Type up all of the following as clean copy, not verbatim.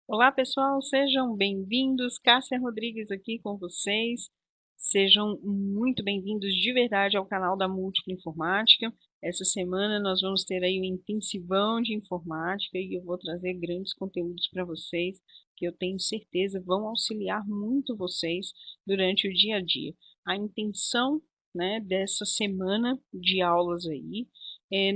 Olá, pessoal, sejam bem-vindos. Cássia Rodrigues aqui com vocês. Sejam muito bem-vindos de verdade ao canal da Múltipla Informática. Essa semana nós vamos ter aí um intensivão de informática e eu vou trazer grandes conteúdos para vocês que eu tenho certeza vão auxiliar muito vocês durante o dia a dia. A intenção, né, dessa semana de aulas aí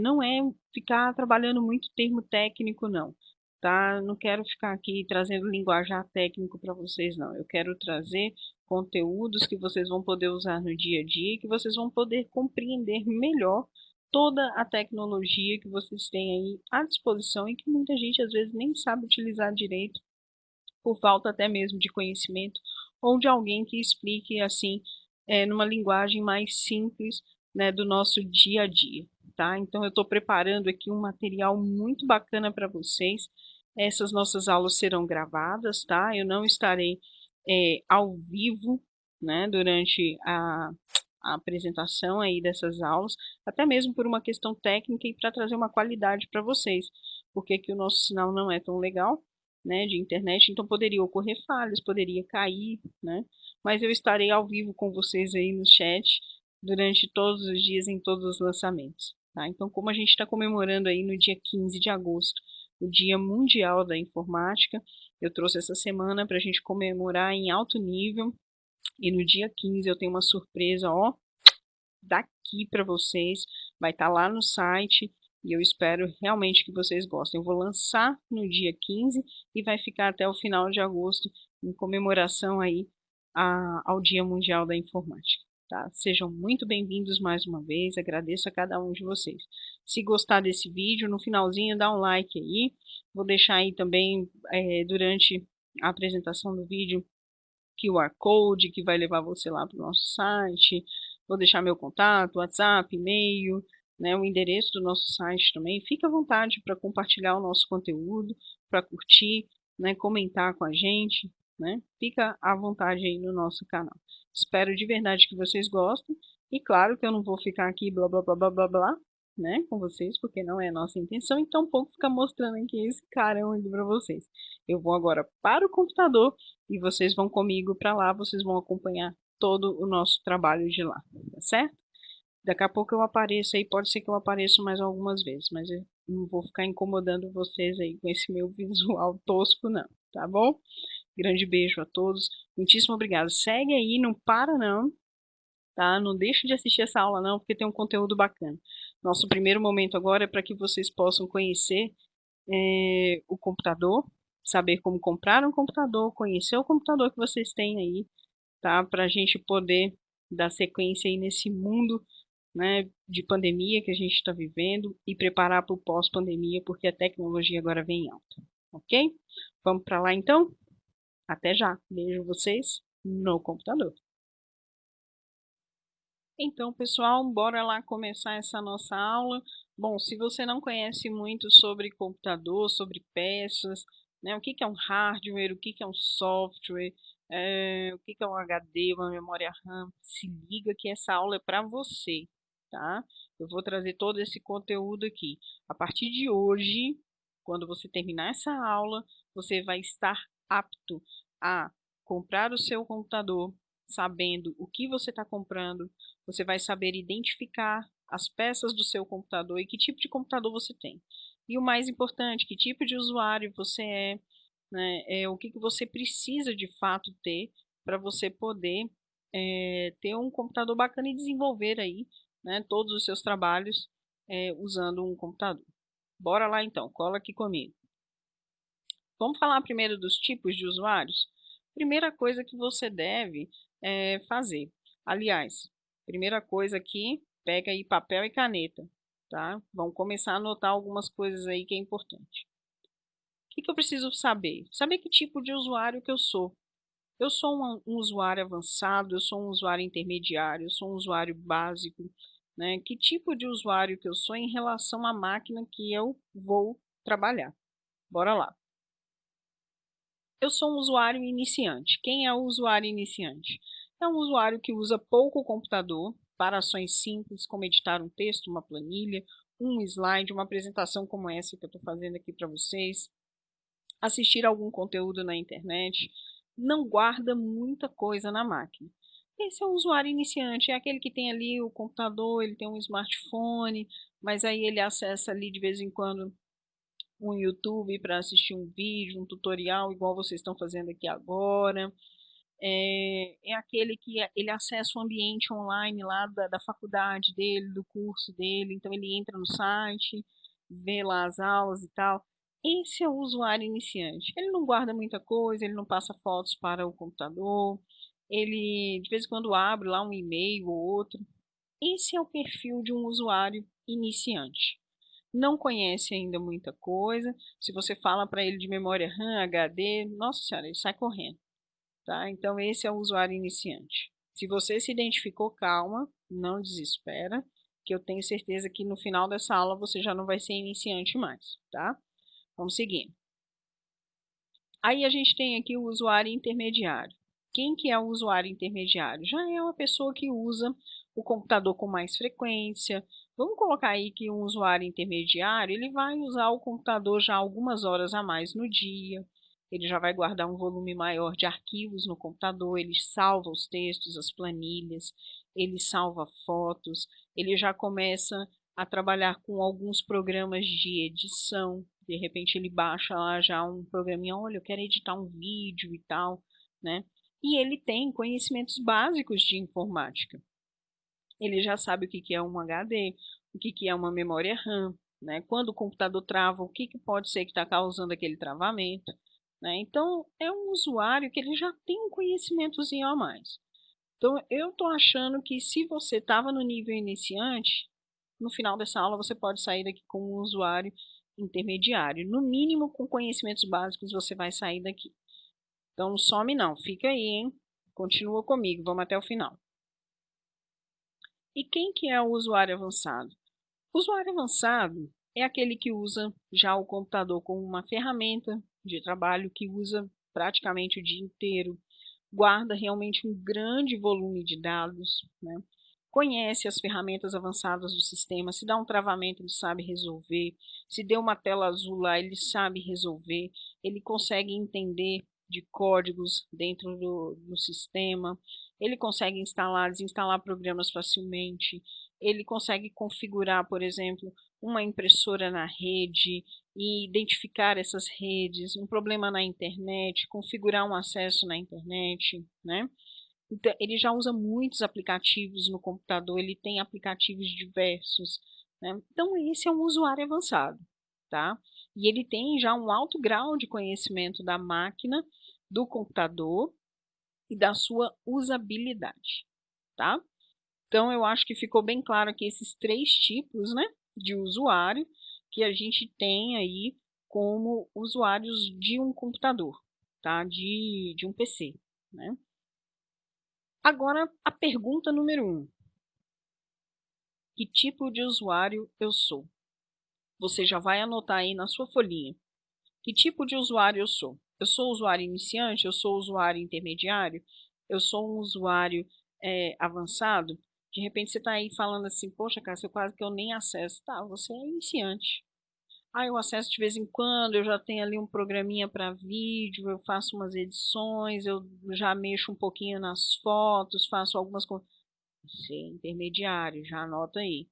não é ficar trabalhando muito termo técnico, não, tá? Não quero ficar aqui trazendo linguajar técnico para vocês, não. Eu quero trazer conteúdos que vocês vão poder usar no dia a dia e que vocês vão poder compreender melhor toda a tecnologia que vocês têm aí à disposição e que muita gente às vezes nem sabe utilizar direito por falta até mesmo de conhecimento ou de alguém que explique assim, numa linguagem mais simples, né, do nosso dia a dia, tá? Então eu estou preparando aqui um material muito bacana para vocês. Essas nossas aulas serão gravadas, tá? Eu não estarei ao vivo, né, durante a apresentação aí dessas aulas, até mesmo por uma questão técnica e para trazer uma qualidade para vocês, porque que o nosso sinal não é tão legal, né, de internet, então poderia ocorrer falhas, poderia cair, né, mas eu estarei ao vivo com vocês aí no chat durante todos os dias em todos os lançamentos, tá? Então, como a gente está comemorando aí no dia 15 de agosto, o Dia Mundial da Informática, eu trouxe essa semana para a gente comemorar em alto nível e no dia 15 eu tenho uma surpresa, ó, daqui para vocês, vai estar lá no site e eu espero realmente que vocês gostem. Eu vou lançar no dia 15 e vai ficar até o final de agosto em comemoração aí ao Dia Mundial da Informática. Tá? Sejam muito bem-vindos mais uma vez, agradeço a cada um de vocês. Se gostar desse vídeo, no finalzinho dá um like aí, vou deixar aí também durante a apresentação do vídeo QR Code que vai levar você lá para o nosso site. Vou deixar meu contato, WhatsApp, e-mail, né, o endereço do nosso site também. Fique à vontade para compartilhar o nosso conteúdo, para curtir, né, comentar com a gente, né? Fica à vontade aí no nosso canal. Espero de verdade que vocês gostem. E claro que eu não vou ficar aqui blá blá blá blá blá blá, né, com vocês, porque não é a nossa intenção, então pouco ficar mostrando aqui esse carão aqui para vocês. Eu vou agora para o computador e vocês vão comigo para lá, vocês vão acompanhar todo o nosso trabalho de lá, tá certo? Daqui a pouco eu apareço aí, pode ser que eu apareça mais algumas vezes, mas eu não vou ficar incomodando vocês aí com esse meu visual tosco, não, tá bom? Grande beijo a todos, muitíssimo obrigado. Segue aí, não para não, tá? Não deixe de assistir essa aula não, porque tem um conteúdo bacana. Nosso primeiro momento agora é para que vocês possam conhecer o computador, saber como comprar um computador, conhecer o computador que vocês têm aí, tá? Para a gente poder dar sequência aí nesse mundo, né, de pandemia que a gente está vivendo e preparar para o pós-pandemia, porque a tecnologia agora vem em alta, ok? Vamos para lá então? Até já. Vejo vocês no computador. Então, pessoal, bora lá começar essa nossa aula. Bom, se você não conhece muito sobre computador, sobre peças, né, o que que é um hardware, o que que é um software, o que que é um HD, uma memória RAM, se liga que essa aula é para você, tá? Eu vou trazer todo esse conteúdo aqui. A partir de hoje, quando você terminar essa aula, você vai estar apto a comprar o seu computador, sabendo o que você está comprando, você vai saber identificar as peças do seu computador e que tipo de computador você tem. E o mais importante, que tipo de usuário você é, né? O que, que você precisa de fato ter para você poder ter um computador bacana e desenvolver aí, né, todos os seus trabalhos usando um computador. Bora lá então, cola aqui comigo. Vamos falar primeiro dos tipos de usuários? Primeira coisa que você deve fazer. Aliás, primeira coisa aqui, pega aí papel e caneta, tá? Vamos começar a anotar algumas coisas aí que é importante. O que que eu preciso saber? Saber que tipo de usuário que eu sou. Eu sou um usuário avançado, eu sou um usuário intermediário, eu sou um usuário básico, né? Que tipo de usuário que eu sou em relação à máquina que eu vou trabalhar? Bora lá. Eu sou um usuário iniciante. Quem é o usuário iniciante? É um usuário que usa pouco o computador para ações simples, como editar um texto, uma planilha, um slide, uma apresentação como essa que eu estou fazendo aqui para vocês. assistir algum conteúdo na internet, não guarda muita coisa na máquina. Esse é o usuário iniciante, é aquele que tem ali o computador, ele tem um smartphone, mas aí ele acessa ali de vez em quando um YouTube para assistir um vídeo, um tutorial, igual vocês estão fazendo aqui agora. É aquele que ele acessa o ambiente online lá da faculdade dele, do curso dele, então ele entra no site, vê lá as aulas e tal. Esse é o usuário iniciante. Ele não guarda muita coisa, ele não passa fotos para o computador, ele de vez em quando abre lá um e-mail ou outro. Esse é o perfil de um usuário iniciante. Não conhece ainda muita coisa. Se você fala para ele de memória RAM, HD, nossa senhora, ele sai correndo. Tá? Então, esse é o usuário iniciante. Se você se identificou, calma, não desespera, que eu tenho certeza que no final dessa aula você já não vai ser iniciante mais, tá? Vamos seguir. Aí a gente tem aqui o usuário intermediário. Quem que é o usuário intermediário? Já é uma pessoa que usa o computador com mais frequência. Vamos colocar aí que um usuário intermediário, ele vai usar o computador já algumas horas a mais no dia, ele já vai guardar um volume maior de arquivos no computador, ele salva os textos, as planilhas, ele salva fotos, ele já começa a trabalhar com alguns programas de edição. De repente ele baixa lá já um programinha, olha, eu quero editar um vídeo e tal, né? E ele tem conhecimentos básicos de informática. Ele já sabe o que é um HD, o que é uma memória RAM, né? Quando o computador trava, o que pode ser que está causando aquele travamento, né? Então, é um usuário que ele já tem um conhecimentozinho a mais. Então, eu estou achando que se você estava no nível iniciante, no final dessa aula você pode sair daqui como um usuário intermediário. No mínimo, com conhecimentos básicos, você vai sair daqui. Então, não some não, fica aí, hein? Continua comigo, vamos até o final. E quem que é o usuário avançado? O usuário avançado é aquele que usa já o computador como uma ferramenta de trabalho, que usa praticamente o dia inteiro, guarda realmente um grande volume de dados, né? Conhece as ferramentas avançadas do sistema, se dá um travamento ele sabe resolver, se deu uma tela azul lá ele sabe resolver, ele consegue entender de códigos dentro do sistema, ele consegue instalar, desinstalar programas facilmente, ele consegue configurar, por exemplo, uma impressora na rede e identificar essas redes, um problema na internet, configurar um acesso na internet, né? Então, ele já usa muitos aplicativos no computador, ele tem aplicativos diversos, né? Então, esse é um usuário avançado, tá? E ele tem já um alto grau de conhecimento da máquina, do computador e da sua usabilidade, tá? Então, eu acho que ficou bem claro aqui esses três tipos, né, de usuário que a gente tem aí como usuários de um computador, tá? De um PC, né? Agora, a pergunta número 1. Que tipo de usuário eu sou? Você já vai anotar aí na sua folhinha. Que tipo de usuário eu sou? Eu sou usuário iniciante? Eu sou usuário intermediário? Eu sou um usuário avançado? De repente você está aí falando assim, poxa, cara, eu quase que eu nem acesso. Tá, você é iniciante. Ah, eu acesso de vez em quando, eu já tenho ali um programinha para vídeo, eu faço umas edições, eu já mexo um pouquinho nas fotos, faço algumas coisas. Você é intermediário, já anota aí.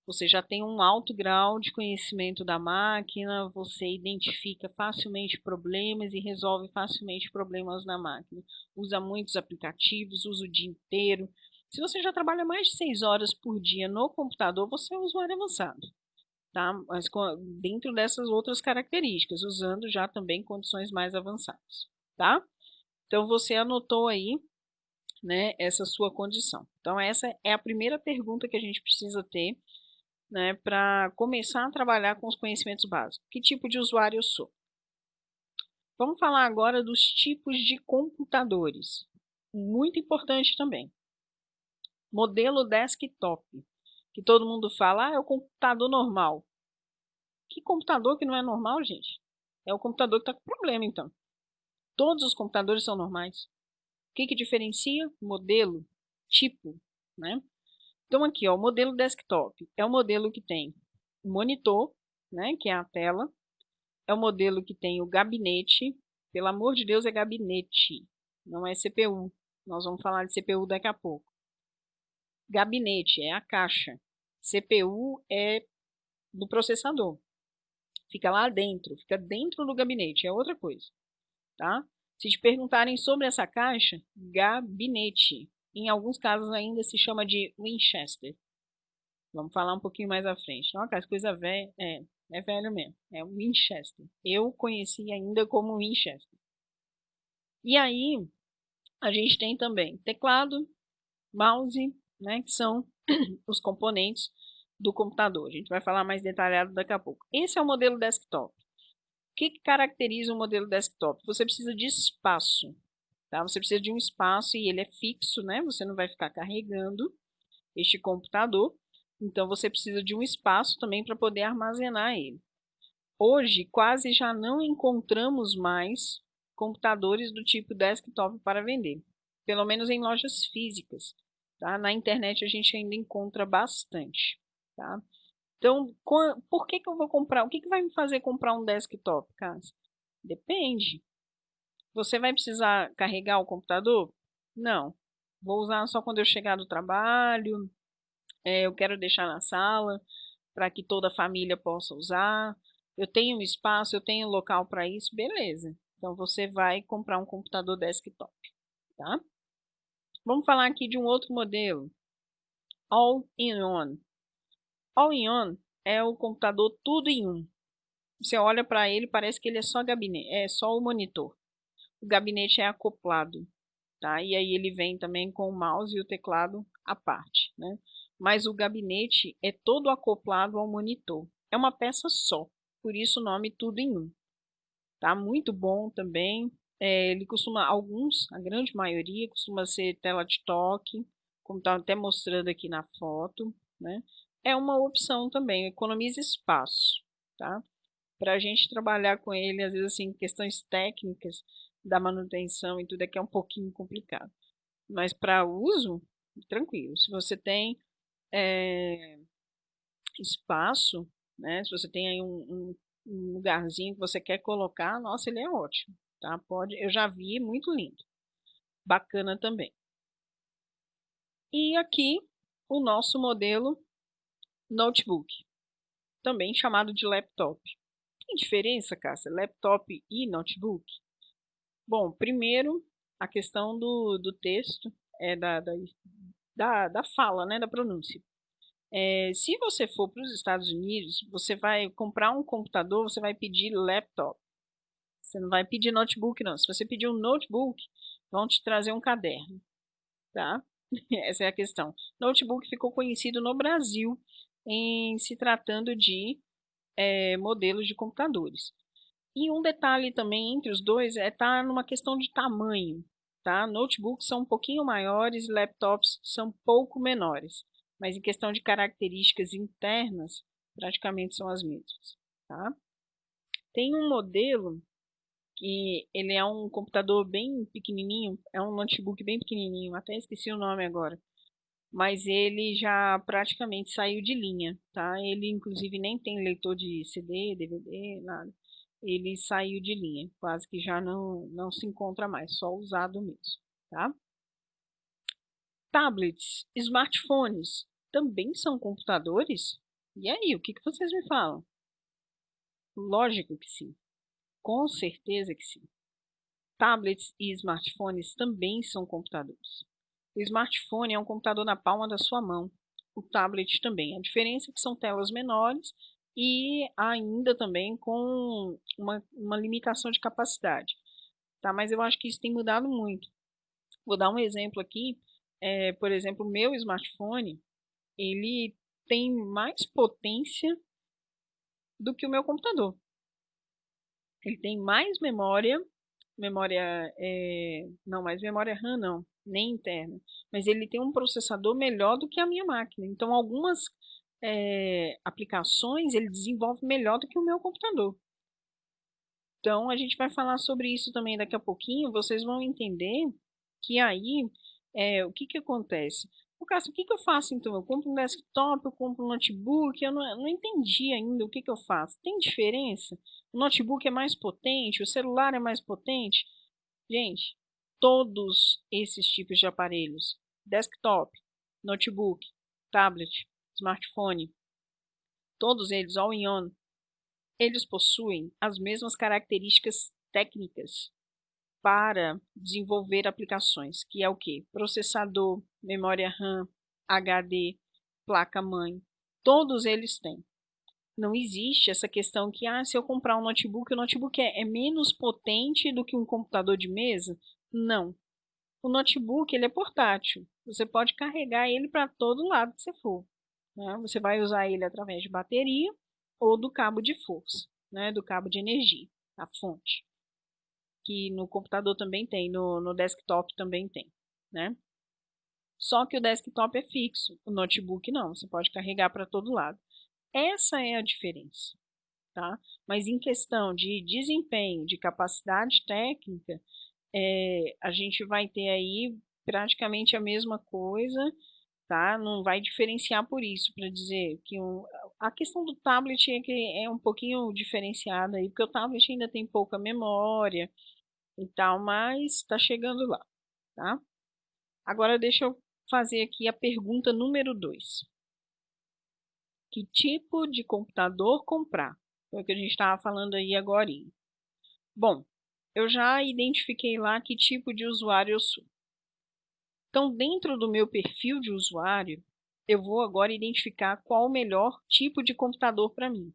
Você já tem um alto grau de conhecimento da máquina, você identifica facilmente problemas e resolve facilmente problemas na máquina. Usa muitos aplicativos, usa o dia inteiro. Se você já trabalha mais de 6 horas por dia no computador, você é um usuário avançado, tá? Mas dentro dessas outras características, usando já também condições mais avançadas, tá? Então você anotou aí, né, essa sua condição. Então essa é a primeira pergunta que a gente precisa ter, né, para começar a trabalhar com os conhecimentos básicos. Que tipo de usuário eu sou? Vamos falar agora dos tipos de computadores. Muito importante também. Modelo desktop, que todo mundo fala, é o computador normal. Que computador que não é normal, gente? É o computador que está com problema, então. Todos os computadores são normais. O que diferencia? Modelo, tipo, né? Então aqui, ó, o modelo desktop é o modelo que tem o monitor, né, que é a tela, é o modelo que tem o gabinete, pelo amor de Deus, é gabinete, não é CPU. Nós vamos falar de CPU daqui a pouco. Gabinete é a caixa. CPU é do processador. Fica lá dentro, fica dentro do gabinete, é outra coisa, tá? Se te perguntarem sobre essa caixa, gabinete. Em alguns casos ainda se chama de Winchester. Vamos falar um pouquinho mais à frente. Não, as coisas velhas, é velho mesmo. É o Winchester. Eu conheci ainda como Winchester. E aí, a gente tem também teclado, mouse, né, que são os componentes do computador. A gente vai falar mais detalhado daqui a pouco. Esse é o modelo desktop. O que caracteriza o modelo desktop? Você precisa de espaço, tá? Você precisa de um espaço e ele é fixo, né? Você não vai ficar carregando este computador. Então, você precisa de um espaço também para poder armazenar ele. Hoje, quase já não encontramos mais computadores do tipo desktop para vender, pelo menos em lojas físicas. Tá? Na internet a gente ainda encontra bastante. Tá? Então, por que eu vou comprar? O que vai me fazer comprar um desktop, Cássio? Depende. Você vai precisar carregar o computador? Não. Vou usar só quando eu chegar do trabalho, eu quero deixar na sala para que toda a família possa usar. Eu tenho um espaço, eu tenho um local para isso, beleza. Então você vai comprar um computador desktop, tá? Vamos falar aqui de um outro modelo, All-in-One. All-in-One é o computador tudo em um. Você olha para ele, parece que ele é só gabinete, é só o monitor. O gabinete é acoplado, tá? E aí ele vem também com o mouse e o teclado à parte, né? Mas o gabinete é todo acoplado ao monitor. É uma peça só, por isso o nome tudo em um, tá? Muito bom também. Ele costuma, a grande maioria, costuma ser tela de toque, como está até mostrando aqui na foto, né? É uma opção também, economiza espaço, tá? Para a gente trabalhar com ele, às vezes, assim, questões técnicas da manutenção e tudo é que é um pouquinho complicado. Mas para uso, tranquilo. Se você tem é, espaço, né? Se você tem aí um lugarzinho que você quer colocar, nossa, ele é ótimo, tá? Pode, eu já vi, muito lindo, bacana também. E aqui o nosso modelo notebook, também chamado de laptop. Tem diferença, Cássia, laptop e notebook? Bom, primeiro a questão do texto, da fala, né, da pronúncia. Se você for para os Estados Unidos, você vai comprar um computador, você vai pedir laptop. Você não vai pedir notebook, não. Se você pedir um notebook, vão te trazer um caderno, tá? Essa é a questão. Notebook ficou conhecido no Brasil em se tratando de modelos de computadores. E um detalhe também entre os dois tá numa questão de tamanho, tá? Notebooks são um pouquinho maiores, laptops são um pouco menores, mas em questão de características internas, praticamente são as mesmas, tá? Tem um modelo que ele é um computador bem pequenininho, é um notebook bem pequenininho, até esqueci o nome agora, mas ele já praticamente saiu de linha, tá? Ele inclusive nem tem leitor de CD, DVD, nada. Ele saiu de linha, quase que já não se encontra mais, só usado mesmo, tá? Tablets, smartphones, também são computadores? E aí, o que vocês me falam? Lógico que sim, com certeza que sim. Tablets e smartphones também são computadores. O smartphone é um computador na palma da sua mão. O tablet também. A diferença é que são telas menores e ainda também com uma limitação de capacidade. Tá? Mas eu acho que isso tem mudado muito. Vou dar um exemplo aqui. Por exemplo, o meu smartphone, ele tem mais potência do que o meu computador. Ele tem mais memória, não, mais memória RAM não, nem interna, mas ele tem um processador melhor do que a minha máquina. Então, algumas aplicações ele desenvolve melhor do que o meu computador. Então, a gente vai falar sobre isso também daqui a pouquinho. Vocês vão entender que aí, o que acontece? Cássio, o que que eu faço então? Eu compro um desktop, eu compro um notebook? Eu não entendi ainda o que que eu faço. Tem diferença? O notebook é mais potente? O celular é mais potente? Gente, todos esses tipos de aparelhos, desktop, notebook, tablet, smartphone, todos eles all-in-one, eles possuem as mesmas características técnicas para desenvolver aplicações, que é o quê? Processador, memória RAM, HD, placa-mãe, todos eles têm. Não existe essa questão que, se eu comprar um notebook, o notebook é menos potente do que um computador de mesa? Não. O notebook, ele é portátil. Você pode carregar ele para todo lado que você for. Né? Você vai usar ele através de bateria ou do cabo de força, né? Do cabo de energia, a fonte. Que no computador também tem, no desktop também tem. Né? Só que o desktop é fixo, o notebook não. Você pode carregar para todo lado. Essa é a diferença. Tá? Mas em questão de desempenho, de capacidade técnica, a gente vai ter aí praticamente a mesma coisa, tá? Não vai diferenciar por isso, para dizer que a questão do tablet é que é um pouquinho diferenciada aí, porque o tablet ainda tem pouca memória e tal, mas está chegando lá, tá? Agora deixa eu fazer aqui a pergunta número 2. Que tipo de computador comprar? É o que a gente estava falando aí agora. Bom, eu já identifiquei lá que tipo de usuário eu sou. Então, dentro do meu perfil de usuário, eu vou agora identificar qual o melhor tipo de computador para mim.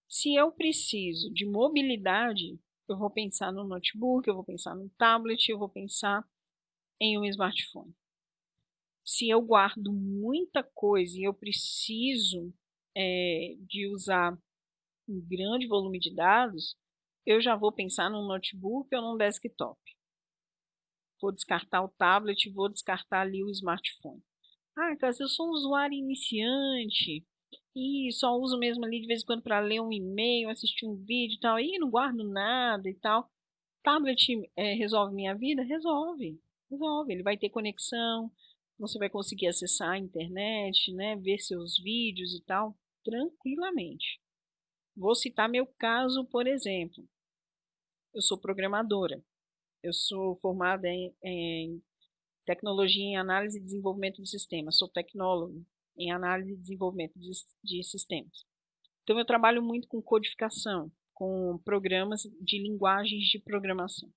Se eu preciso de mobilidade, eu vou pensar no notebook, eu vou pensar no tablet, eu vou pensar em um smartphone. Se eu guardo muita coisa e eu preciso de usar um grande volume de dados, eu já vou pensar num notebook ou num desktop. Vou descartar o tablet, vou descartar ali o smartphone. Cássio, eu sou um usuário iniciante e só uso mesmo ali de vez em quando para ler um e-mail, assistir um vídeo e tal, e não guardo nada e tal. Tablet resolve minha vida? Resolve, resolve. Ele vai ter conexão, você vai conseguir acessar a internet, né, ver seus vídeos e tal, tranquilamente. Vou citar meu caso, por exemplo. Eu sou programadora. Eu sou formada em tecnologia em análise e desenvolvimento de sistemas. Sou tecnólogo em análise e desenvolvimento de sistemas. Então, eu trabalho muito com codificação, com programas de linguagens de programação.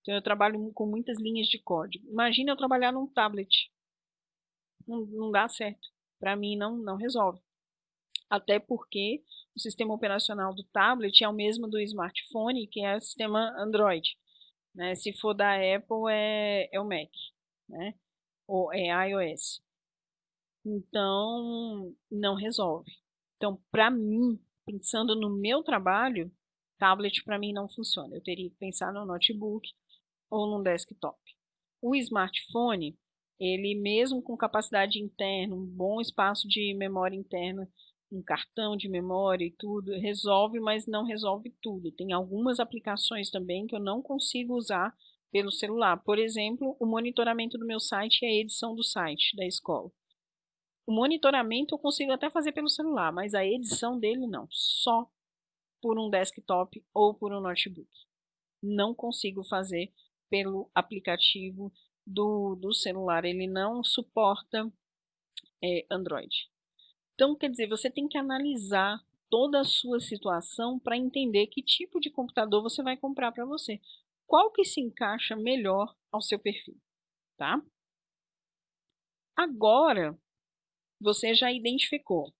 Então, eu trabalho com muitas linhas de código. Imagina eu trabalhar num tablet. Não dá certo. Para mim, não resolve. Até porque o sistema operacional do tablet é o mesmo do smartphone, que é o sistema Android. Né? Se for da Apple, é o Mac. Né? Ou é iOS. Então, não resolve. Então, para mim, pensando no meu trabalho, tablet para mim não funciona. Eu teria que pensar no notebook ou no desktop. O smartphone, ele mesmo com capacidade interna, um bom espaço de memória interna, um cartão de memória e tudo, resolve, mas não resolve tudo. Tem algumas aplicações também que eu não consigo usar pelo celular. Por exemplo, o monitoramento do meu site e a edição do site da escola. O monitoramento eu consigo até fazer pelo celular, mas a edição dele não, só por um desktop ou por um notebook. Não consigo fazer pelo aplicativo do celular, ele não suporta Android. Então, quer dizer, você tem que analisar toda a sua situação para entender que tipo de computador você vai comprar para você. Qual que se encaixa melhor ao seu perfil, tá? Agora, você já identificou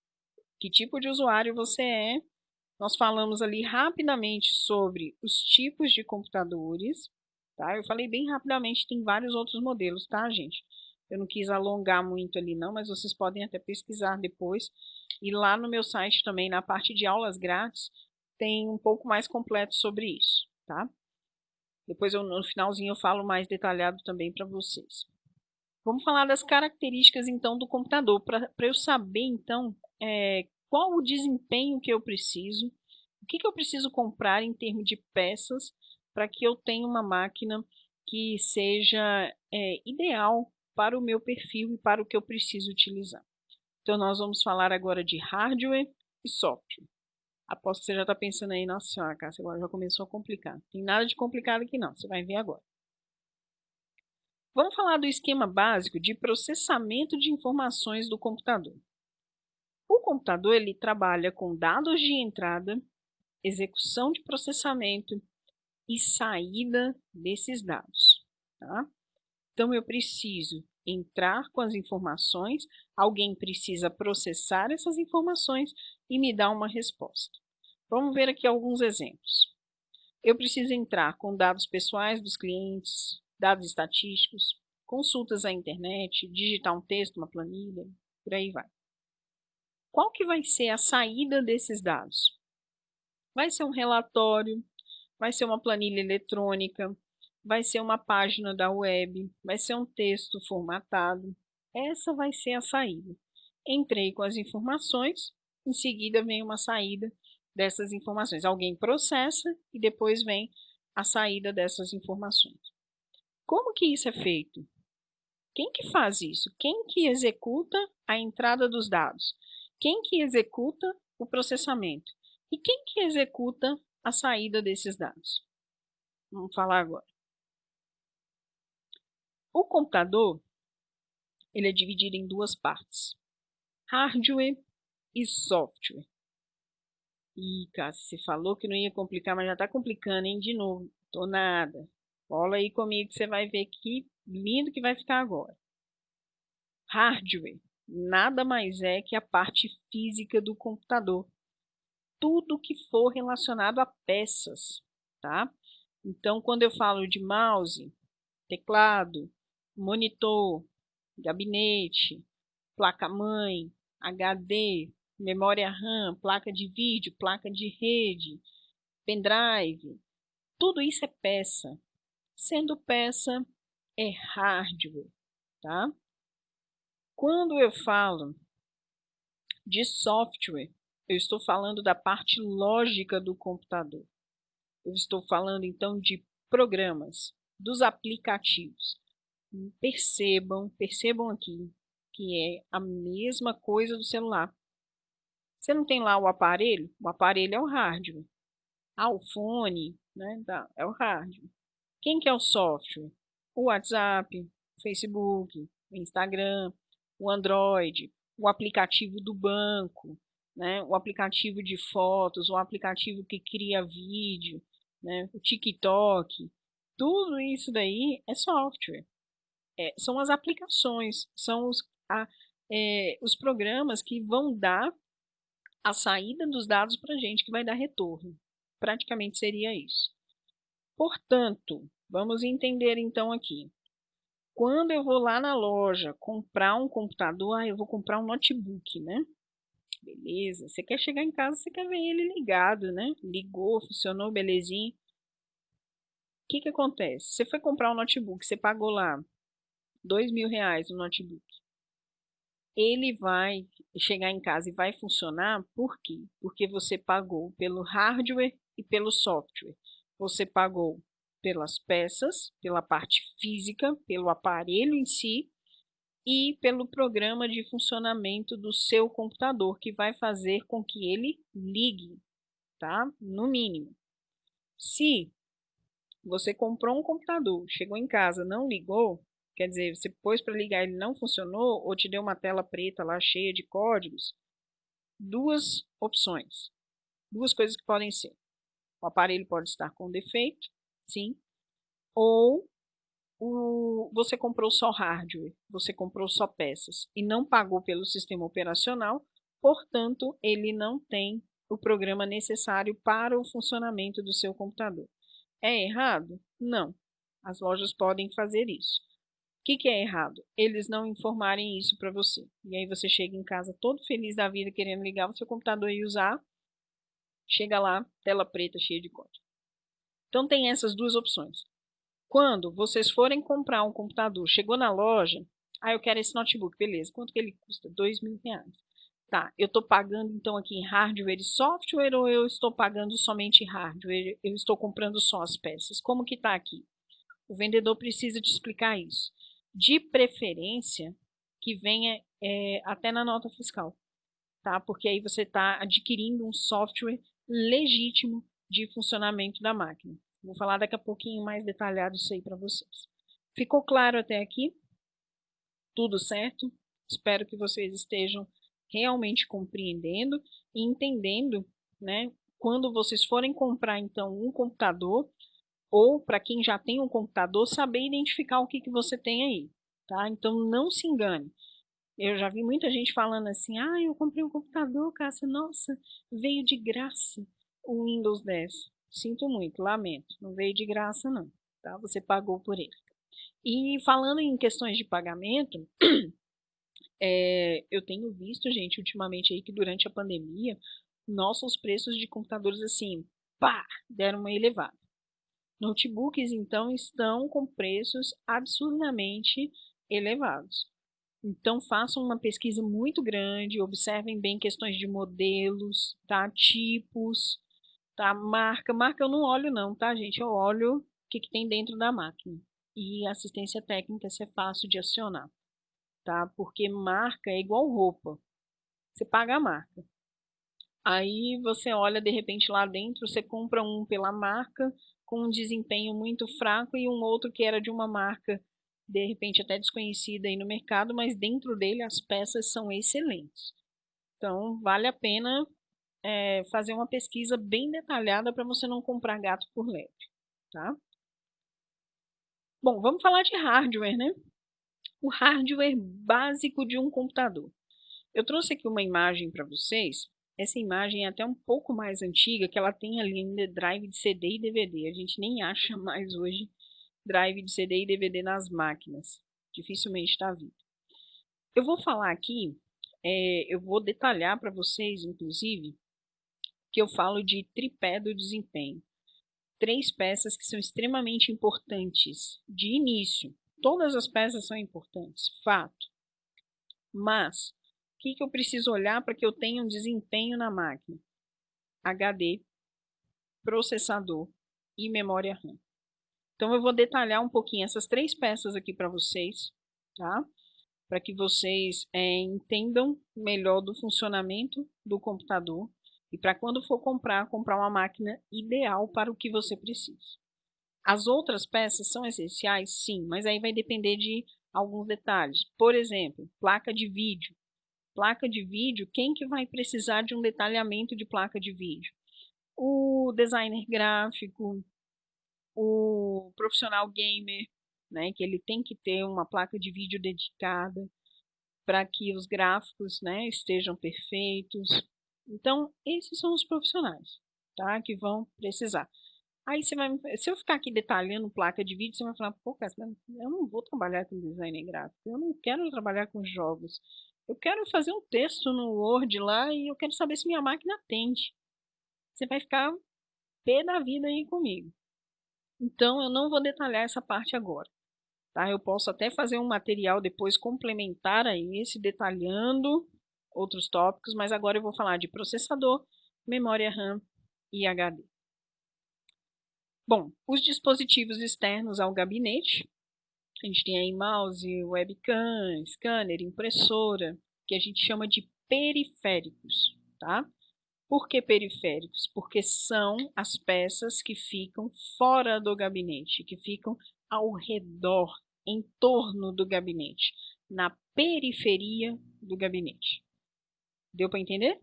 que tipo de usuário você é. Nós falamos ali rapidamente sobre os tipos de computadores, tá? Eu falei bem rapidamente, tem vários outros modelos, tá, gente? Eu não quis alongar muito ali não, mas vocês podem até pesquisar depois. E lá no meu site também, na parte de aulas grátis, tem um pouco mais completo sobre isso, tá? Depois no finalzinho eu falo mais detalhado também para vocês. Vamos falar das características então do computador, para eu saber então qual o desempenho que eu preciso, o que eu preciso comprar em termos de peças para que eu tenha uma máquina que seja ideal para o meu perfil e para o que eu preciso utilizar. Então, nós vamos falar agora de hardware e software. Aposto que você já está pensando aí, nossa senhora, Cássia, agora já começou a complicar. Não tem nada de complicado aqui não, você vai ver agora. Vamos falar do esquema básico de processamento de informações do computador. O computador ele trabalha com dados de entrada, execução de processamento e saída desses dados. Tá? Então, eu preciso entrar com as informações, alguém precisa processar essas informações e me dar uma resposta. Vamos ver aqui alguns exemplos. Eu preciso entrar com dados pessoais dos clientes, dados estatísticos, consultas à internet, digitar um texto, uma planilha, por aí vai. Qual que vai ser a saída desses dados? Vai ser um relatório, vai ser uma planilha eletrônica, vai ser uma página da web, vai ser um texto formatado. Essa vai ser a saída. Entrei com as informações, em seguida vem uma saída dessas informações. Alguém processa e depois vem a saída dessas informações. Como que isso é feito? Quem que faz isso? Quem que executa a entrada dos dados? Quem que executa o processamento? E quem que executa a saída desses dados? Vamos falar agora. O computador ele é dividido em duas partes, hardware e software. Ih, Cássio, você falou que não ia complicar, mas já está complicando, hein? De novo, tô nada. Cola aí comigo que você vai ver que lindo que vai ficar agora. Hardware nada mais é que a parte física do computador. Tudo que for relacionado a peças, tá? Então, quando eu falo de mouse, teclado, monitor, gabinete, placa-mãe, HD, memória RAM, placa de vídeo, placa de rede, pendrive, tudo isso é peça. Sendo peça, é hardware, tá? Quando eu falo de software, eu estou falando da parte lógica do computador. Eu estou falando então de programas, dos aplicativos. Percebam aqui que é a mesma coisa do celular. Você não tem lá o aparelho? O aparelho é o hardware. Ah, o fone, né? É o hardware. Quem que é o software? O WhatsApp, o Facebook, o Instagram, o Android, o aplicativo do banco, né? O aplicativo de fotos, o aplicativo que cria vídeo, né? O TikTok. Tudo isso daí é software. São as aplicações, são os programas que vão dar a saída dos dados para a gente, que vai dar retorno. Praticamente seria isso. Portanto, vamos entender então aqui. Quando eu vou lá na loja comprar um computador, eu vou comprar um notebook, né? Beleza. Você quer chegar em casa, você quer ver ele ligado, né? Ligou, funcionou, belezinha. O que que acontece? Você foi comprar um notebook, você pagou lá R$ 2.000 no notebook. Ele vai chegar em casa e vai funcionar, por quê? Porque você pagou pelo hardware e pelo software. Você pagou pelas peças, pela parte física, pelo aparelho em si e pelo programa de funcionamento do seu computador, que vai fazer com que ele ligue, tá? No mínimo. Se você comprou um computador, chegou em casa, não ligou, quer dizer, você pôs para ligar, ele não funcionou, ou te deu uma tela preta lá cheia de códigos, duas opções, duas coisas que podem ser. O aparelho pode estar com defeito, sim, ou você comprou só hardware, você comprou só peças e não pagou pelo sistema operacional, portanto, ele não tem o programa necessário para o funcionamento do seu computador. É errado? Não. As lojas podem fazer isso. O que é errado? Eles não informarem isso para você. E aí você chega em casa todo feliz da vida, querendo ligar o seu computador e usar. Chega lá, tela preta cheia de código. Então tem essas duas opções. Quando vocês forem comprar um computador, chegou na loja, eu quero esse notebook, beleza. Quanto que ele custa? R$ 2.000. Tá, eu estou pagando então aqui em hardware e software ou eu estou pagando somente hardware? Eu estou comprando só as peças. Como que está aqui? O vendedor precisa te explicar isso. de preferência que venha até na nota fiscal, tá? Porque aí você está adquirindo um software legítimo de funcionamento da máquina. Vou falar daqui a pouquinho mais detalhado isso aí para vocês. Ficou claro até aqui? Tudo certo? Espero que vocês estejam realmente compreendendo e entendendo, né? Quando vocês forem comprar, então, um computador, ou para quem já tem um computador, saber identificar o que, que você tem aí, tá? Então, não se engane. Eu já vi muita gente falando assim, eu comprei um computador, Cássia, nossa, veio de graça o Windows 10. Sinto muito, lamento, não veio de graça não, tá? Você pagou por ele. E falando em questões de pagamento, eu tenho visto, gente, ultimamente aí que durante a pandemia, nossos preços de computadores, assim, pá, deram uma elevada. Notebooks, então, estão com preços absurdamente elevados. Então, façam uma pesquisa muito grande, observem bem questões de modelos, tá? Tipos, tá? Marca. Marca eu não olho não, tá, gente? Eu olho o que, que tem dentro da máquina. E assistência técnica, se é fácil de acionar, tá? Porque marca é igual roupa. Você paga a marca. Aí você olha, de repente, lá dentro, você compra um pela marca, com um desempenho muito fraco, e um outro que era de uma marca, de repente, até desconhecida aí no mercado, mas dentro dele as peças são excelentes. Então, vale a pena fazer uma pesquisa bem detalhada para você não comprar gato por lebre, tá? Bom, vamos falar de hardware, né? O hardware básico de um computador. Eu trouxe aqui uma imagem para vocês. Essa imagem é até um pouco mais antiga, que ela tem ali ainda drive de CD e DVD. A gente nem acha mais hoje drive de CD e DVD nas máquinas. Dificilmente está vindo. Eu vou falar aqui, eu vou detalhar para vocês, inclusive, que eu falo de tripé do desempenho. 3 peças que são extremamente importantes de início. Todas as peças são importantes, fato. Mas, o que eu preciso olhar para que eu tenha um desempenho na máquina? HD, processador e memória RAM. Então, eu vou detalhar um pouquinho essas 3 peças aqui para vocês, tá? Para que vocês entendam melhor do funcionamento do computador e para quando for comprar uma máquina ideal para o que você precisa. As outras peças são essenciais? Sim, mas aí vai depender de alguns detalhes. Por exemplo, placa de vídeo. Placa de vídeo, quem que vai precisar de um detalhamento de placa de vídeo? O designer gráfico, o profissional gamer, né, que ele tem que ter uma placa de vídeo dedicada para que os gráficos, né, estejam perfeitos. Então, esses são os profissionais, tá, que vão precisar. Aí você vai, se eu ficar aqui detalhando placa de vídeo, você vai falar, pô, cara, eu não vou trabalhar com design gráfico, eu não quero trabalhar com jogos. Eu quero fazer um texto no Word lá e eu quero saber se minha máquina atende. Você vai ficar pé da vida aí comigo. Então, eu não vou detalhar essa parte agora. Tá? Eu posso até fazer um material depois complementar a esse, detalhando outros tópicos, mas agora eu vou falar de processador, memória RAM e HD. Bom, os dispositivos externos ao gabinete, a gente tem aí mouse, webcam, scanner, impressora, que a gente chama de periféricos, tá? Por que periféricos? Porque são as peças que ficam fora do gabinete, que ficam ao redor, em torno do gabinete, na periferia do gabinete. Deu para entender?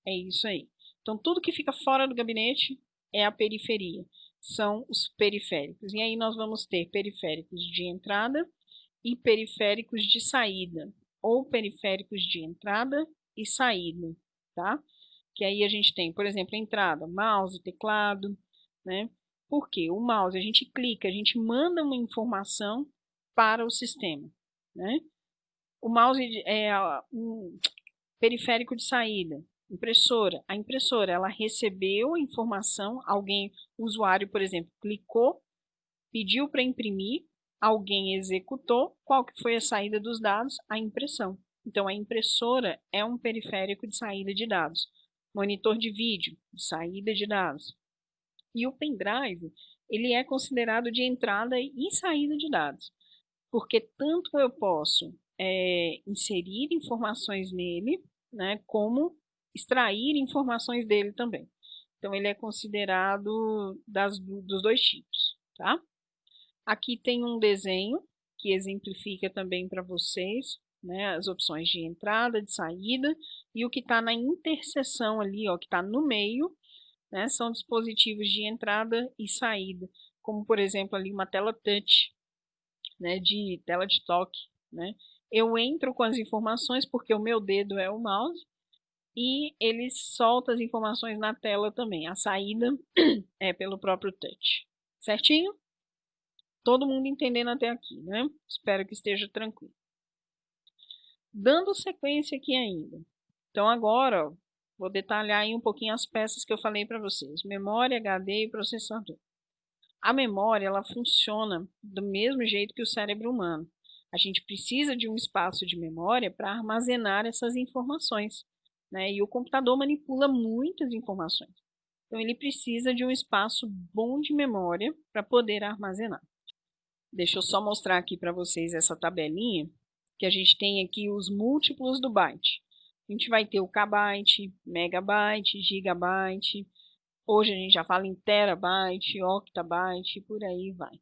É isso aí. Então, tudo que fica fora do gabinete é a periferia, são os periféricos. E aí nós vamos ter periféricos de entrada e periféricos de saída, ou periféricos de entrada e saída, tá? Que aí a gente tem, por exemplo, a entrada, mouse, teclado, né? Por quê? O mouse, a gente clica, a gente manda uma informação para o sistema, né? O mouse é um periférico de saída, impressora. A impressora, ela recebeu a informação, alguém, o usuário, por exemplo, clicou, pediu para imprimir, alguém executou, qual que foi a saída dos dados? A impressão. Então, a impressora é um periférico de saída de dados. Monitor de vídeo, de saída de dados. E o pendrive, ele é considerado de entrada e saída de dados. porque tanto eu posso inserir informações nele, né, como extrair informações dele também. Então, ele é considerado dos dois tipos, tá? Aqui tem um desenho que exemplifica também para vocês, né, as opções de entrada, de saída, e o que está na interseção ali, ó, que está no meio, né, são dispositivos de entrada e saída, como por exemplo ali uma tela touch, né, de tela de toque, né? Eu entro com as informações porque o meu dedo é o mouse e ele solta as informações na tela também. A saída é pelo próprio touch. Certinho? Todo mundo entendendo até aqui, né? Espero que esteja tranquilo. Dando sequência aqui ainda. Então agora, ó, vou detalhar aí um pouquinho as peças que eu falei para vocês. Memória, HD e processador. A memória, ela funciona do mesmo jeito que o cérebro humano. A gente precisa de um espaço de memória para armazenar essas informações, né? E o computador manipula muitas informações. Então, ele precisa de um espaço bom de memória para poder armazenar. Deixa eu só mostrar aqui para vocês essa tabelinha, que a gente tem aqui os múltiplos do byte. A gente vai ter o kbyte, megabyte, gigabyte. Hoje a gente já fala em terabyte, octabyte e por aí vai.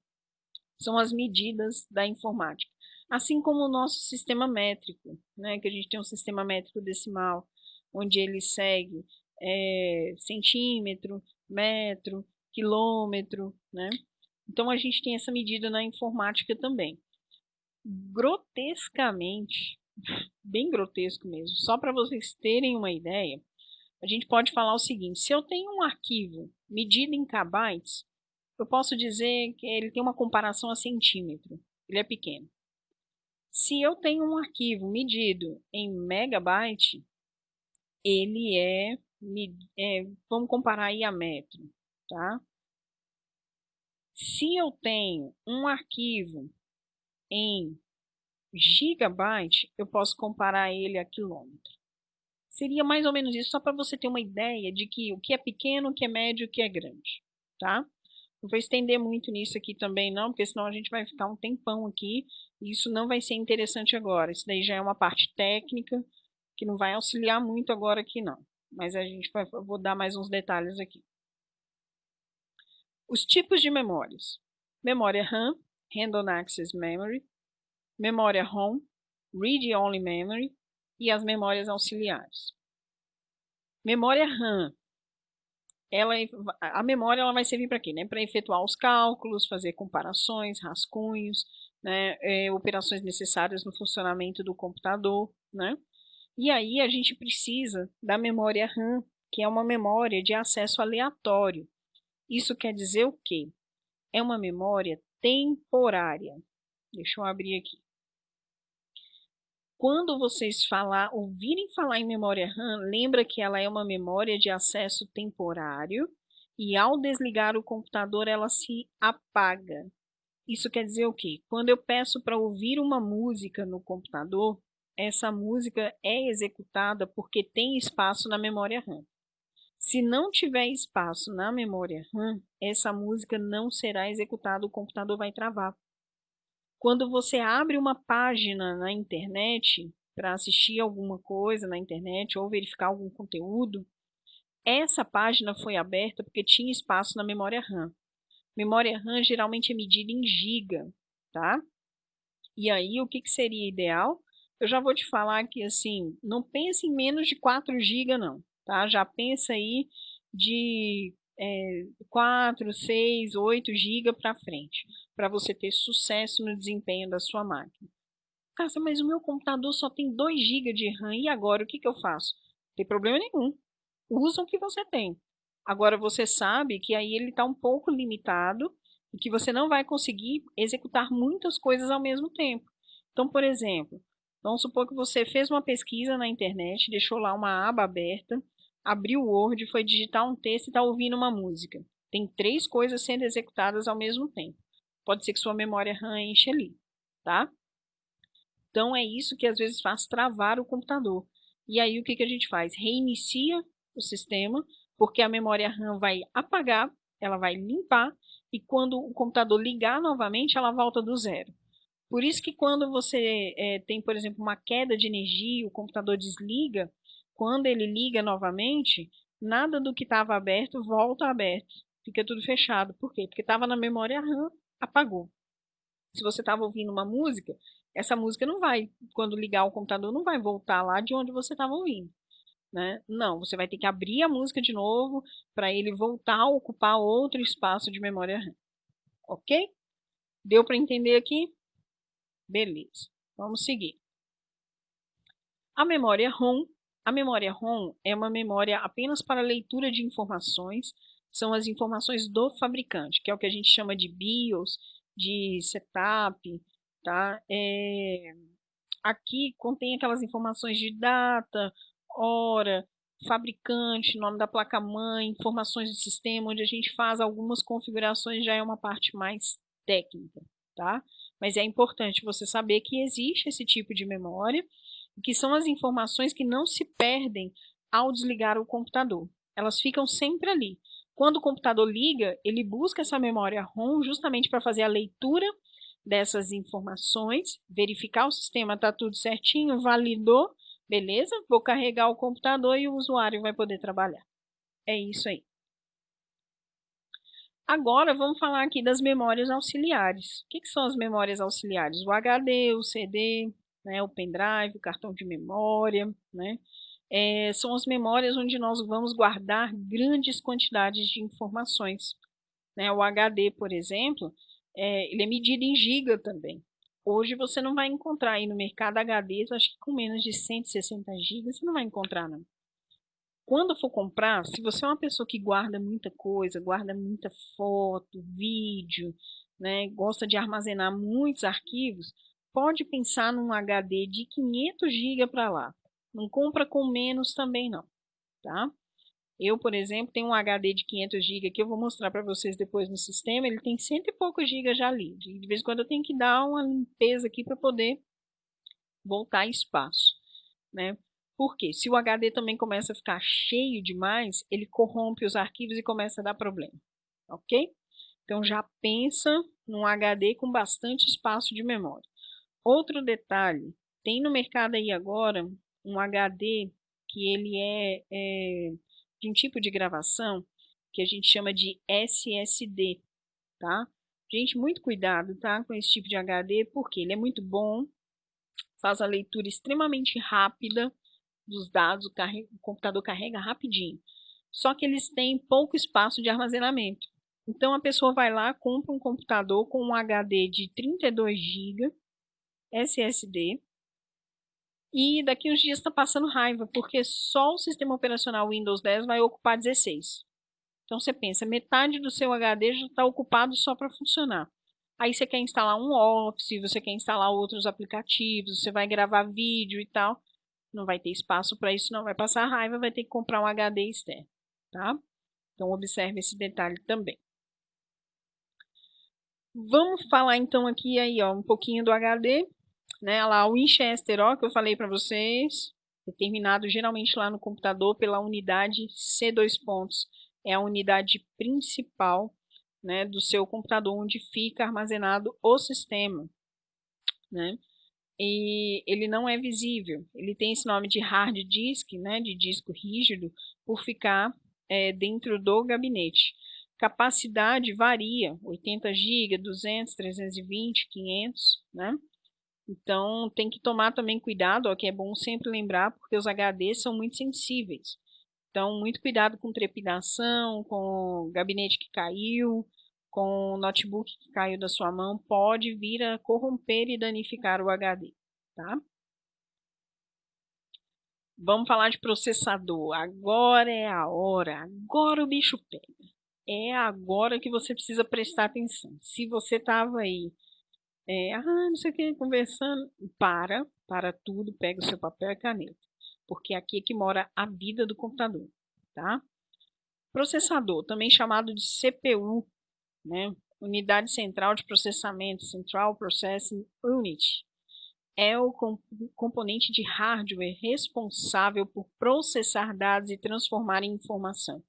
São as medidas da informática. Assim como o nosso sistema métrico, né, que a gente tem um sistema métrico decimal, onde ele segue centímetro, metro, quilômetro, né? Então a gente tem essa medida na informática também. Grotescamente, bem grotesco mesmo, só para vocês terem uma ideia, a gente pode falar o seguinte: se eu tenho um arquivo medido em kbytes, eu posso dizer que ele tem uma comparação a centímetro, ele é pequeno. Se eu tenho um arquivo medido em megabyte, ele vamos comparar aí a metro, tá? Se eu tenho um arquivo em gigabyte, eu posso comparar ele a quilômetro. Seria mais ou menos isso, só para você ter uma ideia de que o que é pequeno, o que é médio, o que é grande, tá? Não vou estender muito nisso aqui também não, porque senão a gente vai ficar um tempão aqui e isso não vai ser interessante agora. Isso daí já é uma parte técnica que não vai auxiliar muito agora aqui não. Mas eu vou dar mais uns detalhes aqui. Os tipos de memórias. Memória RAM, Random Access Memory. Memória ROM, Read Only Memory. E as memórias auxiliares. Memória RAM. A memória ela vai servir para quê? Né? Para efetuar os cálculos, fazer comparações, rascunhos, né? Operações necessárias no funcionamento do computador. Né? E aí a gente precisa da memória RAM, que é uma memória de acesso aleatório. Isso quer dizer o quê? É uma memória temporária. Deixa eu abrir aqui. Quando vocês ouvirem falar em memória RAM, lembra que ela é uma memória de acesso temporário e ao desligar o computador ela se apaga. Isso quer dizer o quê? Quando eu peço para ouvir uma música no computador, essa música é executada porque tem espaço na memória RAM. Se não tiver espaço na memória RAM, essa música não será executada, o computador vai travar. Quando você abre uma página na internet para assistir alguma coisa na internet ou verificar algum conteúdo, essa página foi aberta porque tinha espaço na memória RAM. Memória RAM geralmente é medida em giga, tá? E aí, o que seria ideal? Eu já vou te falar que, assim, não pense em menos de 4 GB, não, tá? Já pensa aí de 4, 6, 8 GB para frente, para você ter sucesso no desempenho da sua máquina. Cássia, mas o meu computador só tem 2 GB de RAM, e agora o que eu faço? Não tem problema nenhum. Usa o que você tem. Agora você sabe que aí ele está um pouco limitado e que você não vai conseguir executar muitas coisas ao mesmo tempo. Então, por exemplo, vamos supor que você fez uma pesquisa na internet, deixou lá uma aba aberta, abriu o Word, foi digitar um texto e está ouvindo uma música. Tem 3 coisas sendo executadas ao mesmo tempo. Pode ser que sua memória RAM enche ali, tá? Então é isso que às vezes faz travar o computador. E aí o que a gente faz? Reinicia o sistema, porque a memória RAM vai apagar, ela vai limpar, e quando o computador ligar novamente, ela volta do zero. Por isso que quando você tem, por exemplo, uma queda de energia, o computador desliga, quando ele liga novamente, nada do que estava aberto volta aberto, fica tudo fechado. Por quê? Porque estava na memória RAM, apagou. Se você estava ouvindo uma música, essa música não vai, quando ligar o computador, não vai voltar lá de onde você estava ouvindo. Né? Não, você vai ter que abrir a música de novo para ele voltar a ocupar outro espaço de memória RAM. Ok? Deu para entender aqui? Beleza. Vamos seguir. A memória ROM. A memória ROM é uma memória apenas para leitura de informações. São as informações do fabricante, que é o que a gente chama de BIOS, de setup, tá? Aqui contém aquelas informações de data, hora, fabricante, nome da placa-mãe, informações do sistema, onde a gente faz algumas configurações, já é uma parte mais técnica, tá? Mas é importante você saber que existe esse tipo de memória, que são as informações que não se perdem ao desligar o computador. Elas ficam sempre ali. Quando o computador liga, ele busca essa memória ROM justamente para fazer a leitura dessas informações, verificar o sistema está tudo certinho, validou, beleza? Vou carregar o computador e o usuário vai poder trabalhar. É isso aí. Agora vamos falar aqui das memórias auxiliares. O que são as memórias auxiliares? O HD, o CD, né, o pendrive, o cartão de memória, né? São as memórias onde nós vamos guardar grandes quantidades de informações. Né? O HD, por exemplo, ele é medido em giga também. Hoje você não vai encontrar aí no mercado HDs, acho que com menos de 160 gigas, você não vai encontrar, não. Quando for comprar, se você é uma pessoa que guarda muita coisa, guarda muita foto, vídeo, né, gosta de armazenar muitos arquivos, pode pensar num HD de 500 GB para lá. Não compra com menos também não, tá? Eu, por exemplo, tenho um HD de 500 GB que eu vou mostrar para vocês depois no sistema. Ele tem cento e poucos gigas já livre. De vez em quando eu tenho que dar uma limpeza aqui para poder voltar espaço, né? Porque se o HD também começa a ficar cheio demais, ele corrompe os arquivos e começa a dar problema, ok? Então já pensa num HD com bastante espaço de memória. Outro detalhe, tem no mercado aí agora um HD que ele é de um tipo de gravação que a gente chama de SSD, tá? Gente, muito cuidado, tá, com esse tipo de HD, porque ele é muito bom, faz a leitura extremamente rápida dos dados, o computador carrega rapidinho. Só que eles têm pouco espaço de armazenamento. Então a pessoa vai lá, compra um computador com um HD de 32 GB SSD e daqui uns dias está passando raiva, porque só o sistema operacional Windows 10 vai ocupar 16. Então você pensa, metade do seu HD já está ocupado só para funcionar. Aí você quer instalar um Office, você quer instalar outros aplicativos, você vai gravar vídeo e tal. Não vai ter espaço para isso, não vai passar raiva, vai ter que comprar um HD externo, tá? Então observe esse detalhe também. Vamos falar então aqui aí, ó, um pouquinho do HD, né? Lá o Winchester, ó, que eu falei para vocês, determinado geralmente lá no computador pela unidade C2 pontos. É a unidade principal, né, do seu computador, onde fica armazenado o sistema, né? E ele não é visível. Ele tem esse nome de hard disk, né, de disco rígido, por ficar dentro do gabinete. Capacidade varia, 80 GB, 200, 320, 500, né? Então tem que tomar também cuidado, ó, que é bom sempre lembrar, porque os HDs são muito sensíveis. Então, muito cuidado com trepidação, com gabinete que caiu, com notebook que caiu da sua mão, pode vir a corromper e danificar o HD, tá? Vamos falar de processador. Agora é a hora, agora o bicho pega. É agora que você precisa prestar atenção. Se você estava aí, não sei o que, conversando, para tudo, pega o seu papel e caneta. Porque aqui é que mora a vida do computador, tá? Processador, também chamado de CPU, né? Unidade Central de Processamento, Central Processing Unit, é o componente de hardware responsável por processar dados e transformar em informação.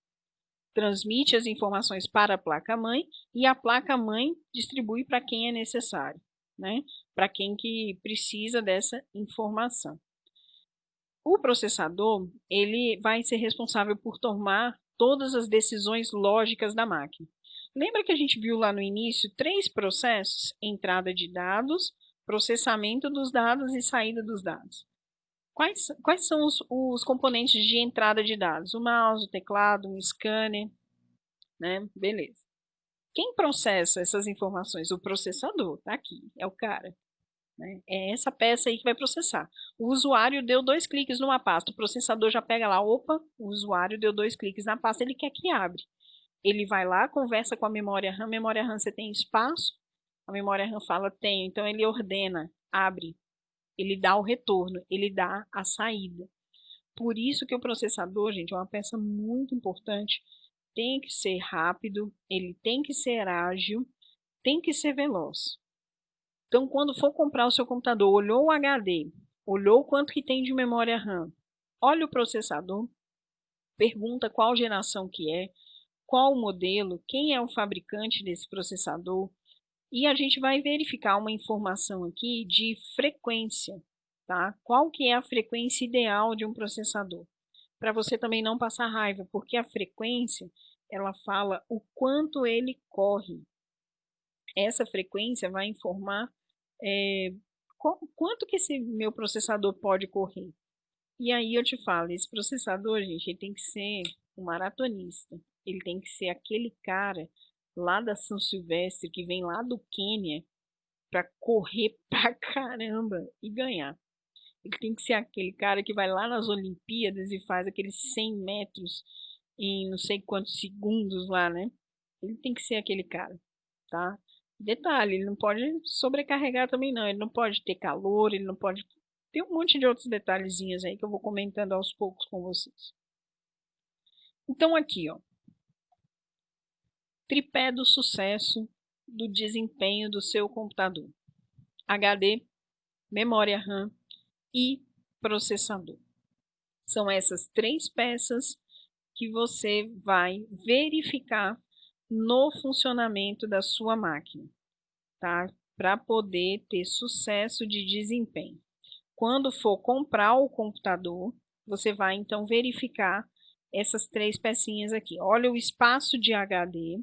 Transmite as informações para a placa-mãe e a placa-mãe distribui para quem é necessário. né, para quem que precisa dessa informação. O processador, ele vai ser responsável por tomar todas as decisões lógicas da máquina. Lembra que a gente viu lá no início 3 processos? Entrada de dados, processamento dos dados e saída dos dados. Quais são os componentes de entrada de dados? O mouse, o teclado, um scanner, né? Beleza. Quem processa essas informações? O processador, tá aqui, é o cara. Né? É essa peça aí que vai processar. O usuário deu 2 cliques numa pasta, o processador já pega lá, opa, o usuário deu 2 cliques na pasta, ele quer que abre. Ele vai lá, conversa com a memória RAM você tem espaço? A memória RAM fala, tem, então ele ordena, abre. Ele dá o retorno, ele dá a saída. Por isso que o processador, gente, é uma peça muito importante, tem que ser rápido, ele tem que ser ágil, tem que ser veloz. Então, quando for comprar o seu computador, olhou o HD, olhou quanto que tem de memória RAM, olha o processador, pergunta qual geração que é, qual o modelo, quem é o fabricante desse processador, e a gente vai verificar uma informação aqui de frequência, tá? Qual que é a frequência ideal de um processador? Para você também não passar raiva, porque a frequência, ela fala o quanto ele corre. Essa frequência vai informar quanto que esse meu processador pode correr. E aí eu te falo, esse processador, gente, ele tem que ser um maratonista. Ele tem que ser aquele cara lá da São Silvestre, que vem lá do Quênia, para correr pra caramba e ganhar. Ele tem que ser aquele cara que vai lá nas Olimpíadas e faz aqueles 100 metros em não sei quantos segundos lá, né? Ele tem que ser aquele cara, tá? Detalhe, ele não pode sobrecarregar também não, ele não pode ter calor, ele não pode... Tem um monte de outros detalhezinhos aí que eu vou comentando aos poucos com vocês. Então aqui, ó, tripé do sucesso do desempenho do seu computador. HD, memória RAM e processador. São essas 3 peças que você vai verificar no funcionamento da sua máquina, tá? Para poder ter sucesso de desempenho. Quando for comprar o computador, você vai então verificar essas 3 pecinhas aqui. Olha o espaço de HD,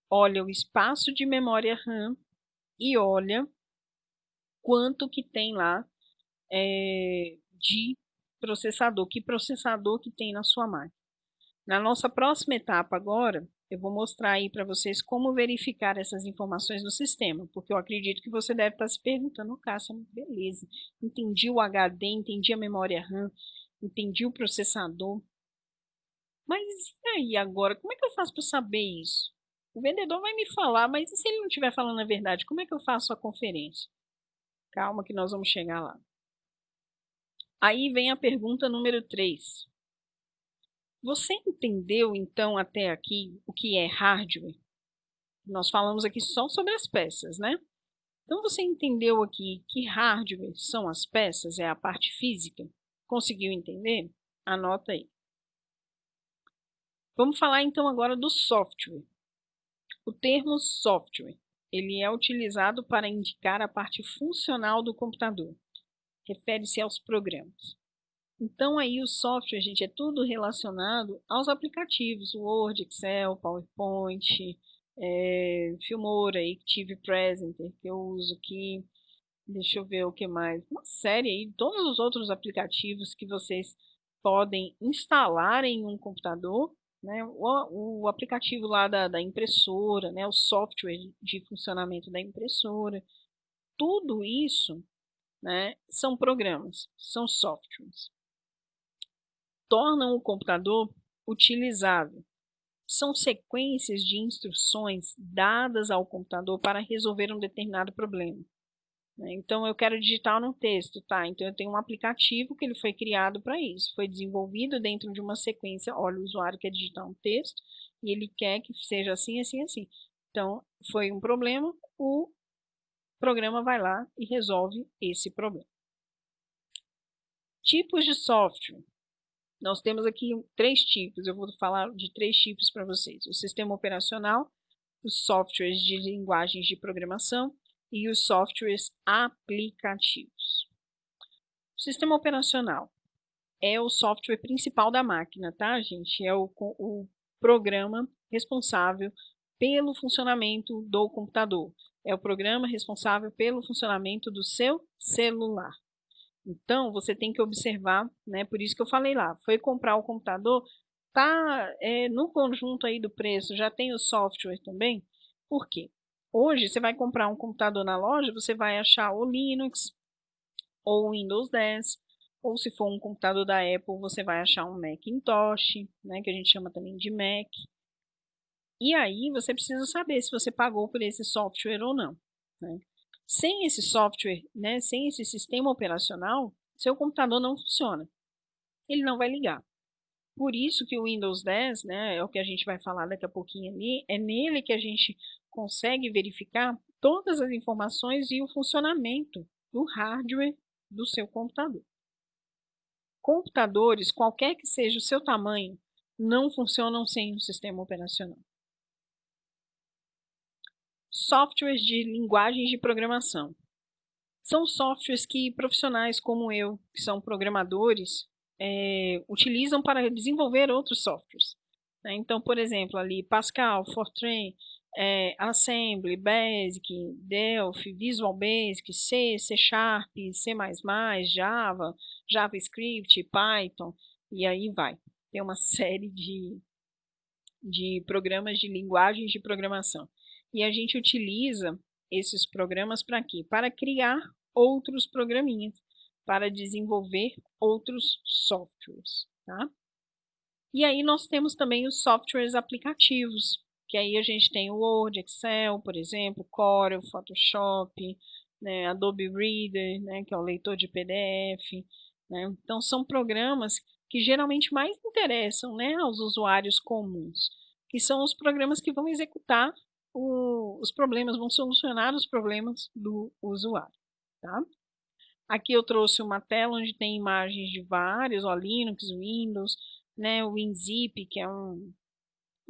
olha o espaço de memória RAM e olha quanto que tem lá de processador, que processador que tem na sua máquina. Na nossa próxima etapa agora, eu vou mostrar aí para vocês como verificar essas informações no sistema, porque eu acredito que você deve estar se perguntando, Cássia, beleza, entendi o HD, entendi a memória RAM, entendi o processador, mas e aí agora, como é que eu faço para saber isso? O vendedor vai me falar, mas e se ele não estiver falando a verdade, como é que eu faço a conferência? Calma que nós vamos chegar lá. Aí vem a pergunta número 3. Você entendeu, então, até aqui, o que é hardware? Nós falamos aqui só sobre as peças, né? Então, você entendeu aqui que hardware são as peças, é a parte física? Conseguiu entender? Anota aí. Vamos falar, então, agora do software. O termo software, ele é utilizado para indicar a parte funcional do computador. Refere-se aos programas. Então, aí o software, gente, é tudo relacionado aos aplicativos, Word, Excel, PowerPoint, Filmora, Active Presenter, que eu uso aqui. Deixa eu ver o que mais. Uma série aí, todos os outros aplicativos que vocês podem instalar em um computador, né? O aplicativo lá da impressora, né? O software de funcionamento da impressora. Tudo isso, né, são programas, são softwares. Tornam o computador utilizável. São sequências de instruções dadas ao computador para resolver um determinado problema. Então, eu quero digitar um texto, tá? Então, eu tenho um aplicativo que ele foi criado para isso. Foi desenvolvido dentro de uma sequência. Olha, o usuário quer digitar um texto e ele quer que seja assim, assim, assim. Então, foi um problema, o programa vai lá e resolve esse problema. Tipos de software. Nós temos aqui 3 tipos, eu vou falar de 3 tipos para vocês. O sistema operacional, os softwares de linguagens de programação e os softwares aplicativos. O sistema operacional é o software principal da máquina, tá, gente? É o programa responsável pelo funcionamento do computador. É o programa responsável pelo funcionamento do seu celular. Então, você tem que observar, né? Por isso que eu falei lá, foi comprar o computador, tá no conjunto aí do preço, já tem o software também. Por quê? Hoje, você vai comprar um computador na loja, você vai achar o Linux, ou o Windows 10, ou se for um computador da Apple, você vai achar um Macintosh, né, que a gente chama também de Mac. E aí você precisa saber se você pagou por esse software ou não, né? Sem esse software, né, sem esse sistema operacional, seu computador não funciona. Ele não vai ligar. Por isso que o Windows 10, né, é o que a gente vai falar daqui a pouquinho ali, é nele que a gente consegue verificar todas as informações e o funcionamento do hardware do seu computador. Computadores, qualquer que seja o seu tamanho, não funcionam sem um sistema operacional. Softwares de linguagens de programação. São softwares que profissionais como eu, que são programadores, utilizam para desenvolver outros softwares, né? Então, por exemplo, ali Pascal, Fortran, Assembly, Basic, Delphi, Visual Basic, C, C Sharp, C++, Java, JavaScript, Python, e aí vai. Tem uma série de programas de linguagens de programação. E a gente utiliza esses programas para quê? Para criar outros programinhas, para desenvolver outros softwares, tá? E aí nós temos também os softwares aplicativos, que aí a gente tem o Word, Excel, por exemplo, Corel, Photoshop, né, Adobe Reader, né, que é o leitor de PDF, né? Então são programas que geralmente mais interessam, né, aos usuários comuns, que são os programas que vão executar os problemas, vão solucionar os problemas do usuário, tá? Aqui eu trouxe uma tela onde tem imagens de vários, ó, Linux, Windows, né, o WinZip, que é um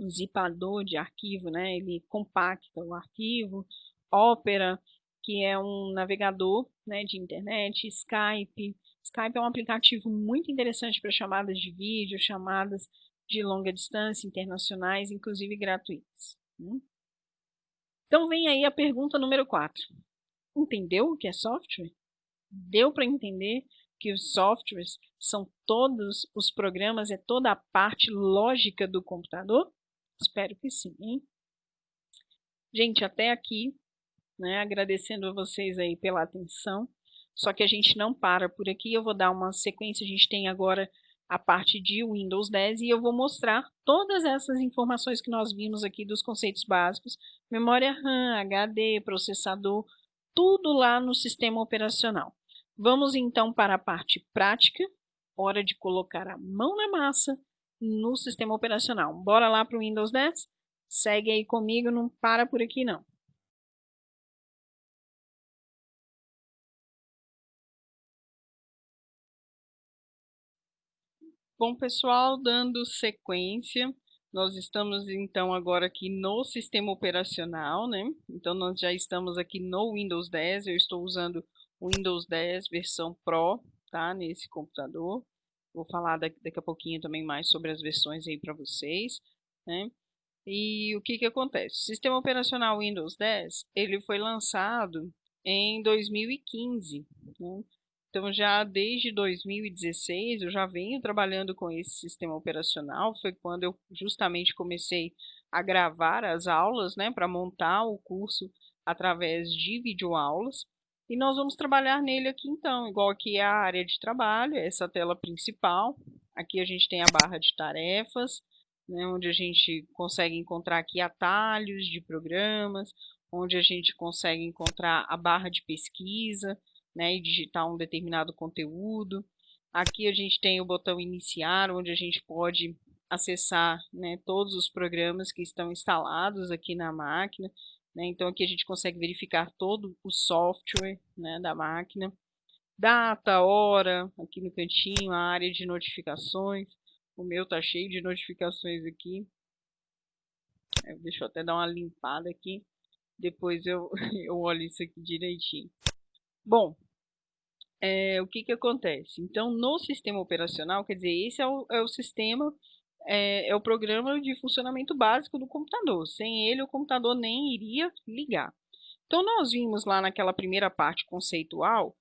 zipador de arquivo, né, ele compacta o arquivo, Opera, que é um navegador, né, de internet, Skype. Skype é um aplicativo muito interessante para chamadas de vídeo, chamadas de longa distância, internacionais, inclusive gratuitas, né? Então vem aí a pergunta número 4. Entendeu o que é software? Deu para entender que os softwares são todos os programas, é toda a parte lógica do computador? Espero que sim, hein? Gente, até aqui, né, agradecendo a vocês aí pela atenção. Só que a gente não para por aqui, eu vou dar uma sequência, a gente tem agora a parte de Windows 10 e eu vou mostrar todas essas informações que nós vimos aqui dos conceitos básicos, memória RAM, HD, processador, tudo lá no sistema operacional. Vamos então para a parte prática, hora de colocar a mão na massa no sistema operacional. Bora lá para o Windows 10? Segue aí comigo, não para por aqui não. Bom, pessoal, dando sequência, nós estamos então agora aqui no sistema operacional, né? Então nós já estamos aqui no Windows 10, eu estou usando o Windows 10 versão Pro, tá? Nesse computador. Vou falar daqui a pouquinho também mais sobre as versões aí para vocês, né? E o que que acontece? O sistema operacional Windows 10, ele foi lançado em 2015, né? Então já desde 2016 eu já venho trabalhando com esse sistema operacional, foi quando eu justamente comecei a gravar as aulas, né, para montar o curso através de videoaulas. E nós vamos trabalhar nele aqui então, igual aqui é a área de trabalho, essa tela principal. Aqui a gente tem a barra de tarefas, né, onde a gente consegue encontrar aqui atalhos de programas, onde a gente consegue encontrar a barra de pesquisa, né, e digitar um determinado conteúdo. Aqui a gente tem o botão iniciar, onde a gente pode acessar, né, todos os programas que estão instalados aqui na máquina, né? Então aqui a gente consegue verificar todo o software, né, da máquina. Data, hora, aqui no cantinho, a área de notificações. O meu tá cheio de notificações aqui. Deixa eu até dar uma limpada aqui. Depois eu, eu olho isso aqui direitinho. Bom, o que que acontece? Então, no sistema operacional, quer dizer, esse é o sistema, é o programa de funcionamento básico do computador. Sem ele, o computador nem iria ligar. Então, nós vimos lá naquela primeira parte conceitual,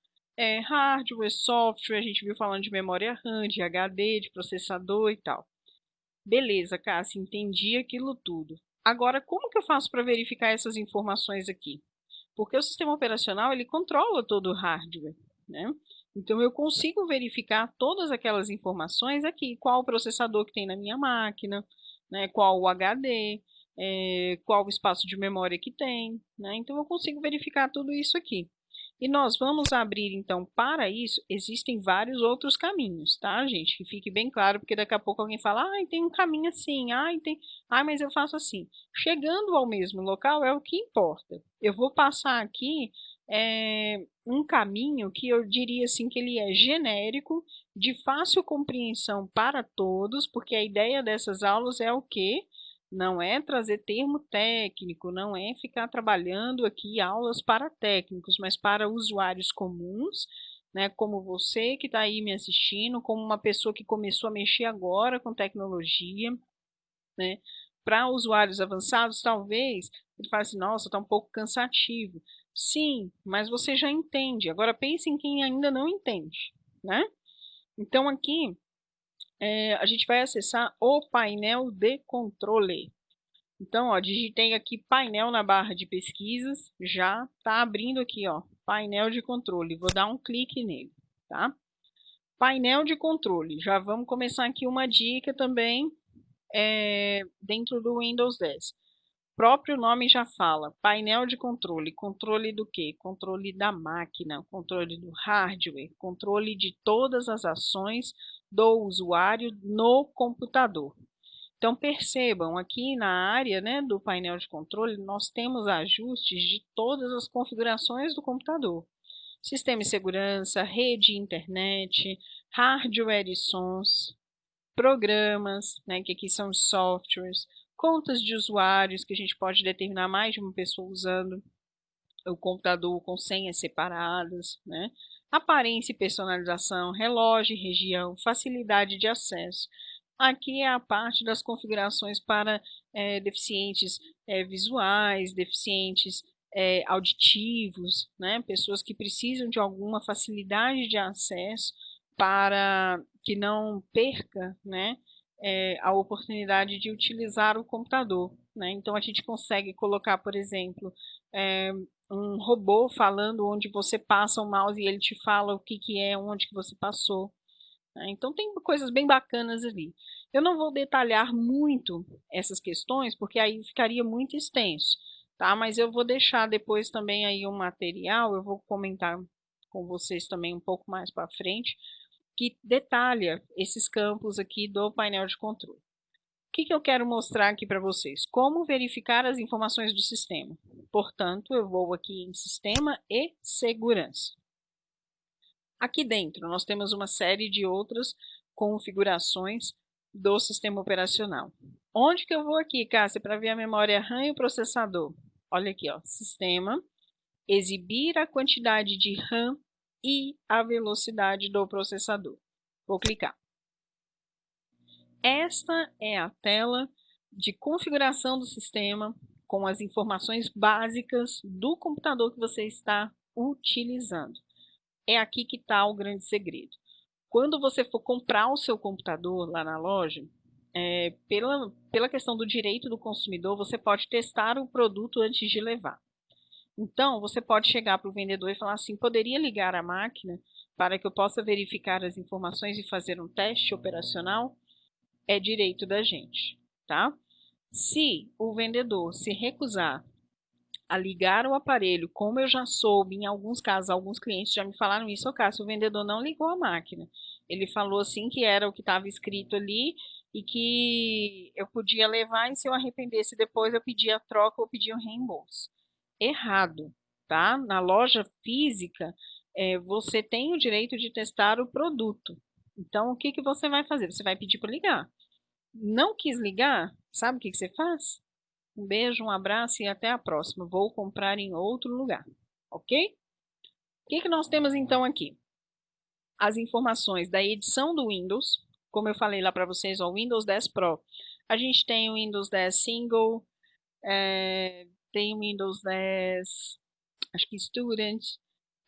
hardware, software, a gente viu falando de memória RAM, de HD, de processador e tal. Beleza, Cássia, entendi aquilo tudo. Agora, como que eu faço para verificar essas informações aqui? Porque o sistema operacional, ele controla todo o hardware, né? Então, eu consigo verificar todas aquelas informações aqui, qual o processador que tem na minha máquina, né? Qual o HD, qual o espaço de memória que tem, né? Então, eu consigo verificar tudo isso aqui. E nós vamos abrir, então, para isso, existem vários outros caminhos, tá, gente? Que fique bem claro, porque daqui a pouco alguém fala, tem um caminho assim, mas eu faço assim. Chegando ao mesmo local é o que importa. Eu vou passar aqui um caminho que eu diria assim que ele é genérico, de fácil compreensão para todos, porque a ideia dessas aulas é o quê? Não é trazer termo técnico, não é ficar trabalhando aqui aulas para técnicos, mas para usuários comuns, né, como você que está aí me assistindo, como uma pessoa que começou a mexer agora com tecnologia, né? Para usuários avançados, talvez ele fale assim, nossa, está um pouco cansativo. Sim, mas você já entende. Agora pense em quem ainda não entende, né? Então aqui a gente vai acessar o painel de controle. Então, ó, digitei aqui painel na barra de pesquisas, já está abrindo aqui, ó, painel de controle. Vou dar um clique nele, tá? Painel de controle. Já vamos começar aqui uma dica também dentro do Windows 10. O próprio nome já fala, painel de controle. Controle do quê? Controle da máquina, controle do hardware, controle de todas as ações do usuário no computador. Então percebam, aqui na área, né, do painel de controle, nós temos ajustes de todas as configurações do computador. Sistema de segurança, rede e internet, hardware e sons, programas, né, que aqui são os softwares, contas de usuários, que a gente pode determinar mais de uma pessoa usando o computador com senhas separadas, né? Aparência e personalização, relógio e região, facilidade de acesso. Aqui é a parte das configurações para deficientes visuais, deficientes auditivos, né? Pessoas que precisam de alguma facilidade de acesso para que não perca, né, a oportunidade de utilizar o computador, né? Então a gente consegue colocar, por exemplo, um robô falando onde você passa o mouse e ele te fala o que que é, onde que você passou, né? Então tem coisas bem bacanas ali. Eu não vou detalhar muito essas questões, porque aí ficaria muito extenso, tá? Mas eu vou deixar depois também aí um material, eu vou comentar com vocês também um pouco mais para frente, que detalha esses campos aqui do painel de controle. O que eu quero mostrar aqui para vocês? Como verificar as informações do sistema. Portanto, eu vou aqui em Sistema e Segurança. Aqui dentro, nós temos uma série de outras configurações do sistema operacional. Onde que eu vou aqui, Cássia, para ver a memória RAM e o processador? Olha aqui, ó, Sistema, exibir a quantidade de RAM e a velocidade do processador. Vou clicar. Esta é a tela de configuração do sistema com as informações básicas do computador que você está utilizando. É aqui que está o grande segredo. Quando você for comprar o seu computador lá na loja, pela questão do direito do consumidor, você pode testar o produto antes de levar. Então, você pode chegar para o vendedor e falar assim, poderia ligar a máquina para que eu possa verificar as informações e fazer um teste operacional? É direito da gente, tá? Se o vendedor se recusar a ligar o aparelho, como eu já soube, em alguns casos, alguns clientes já me falaram isso, Cássio, o vendedor não ligou a máquina. Ele falou assim que era o que estava escrito ali e que eu podia levar e se eu arrependesse depois eu pedia a troca ou pedia o reembolso. Errado, tá? Na loja física, você tem o direito de testar o produto. Então, o que que você vai fazer? Você vai pedir para ligar. Não quis ligar? Sabe o que que você faz? Um beijo, um abraço e até a próxima. Vou comprar em outro lugar, ok? O que nós temos então aqui? As informações da edição do Windows, como eu falei lá para vocês, o Windows 10 Pro. A gente tem o Windows 10 Single, tem o Windows 10, acho que Student,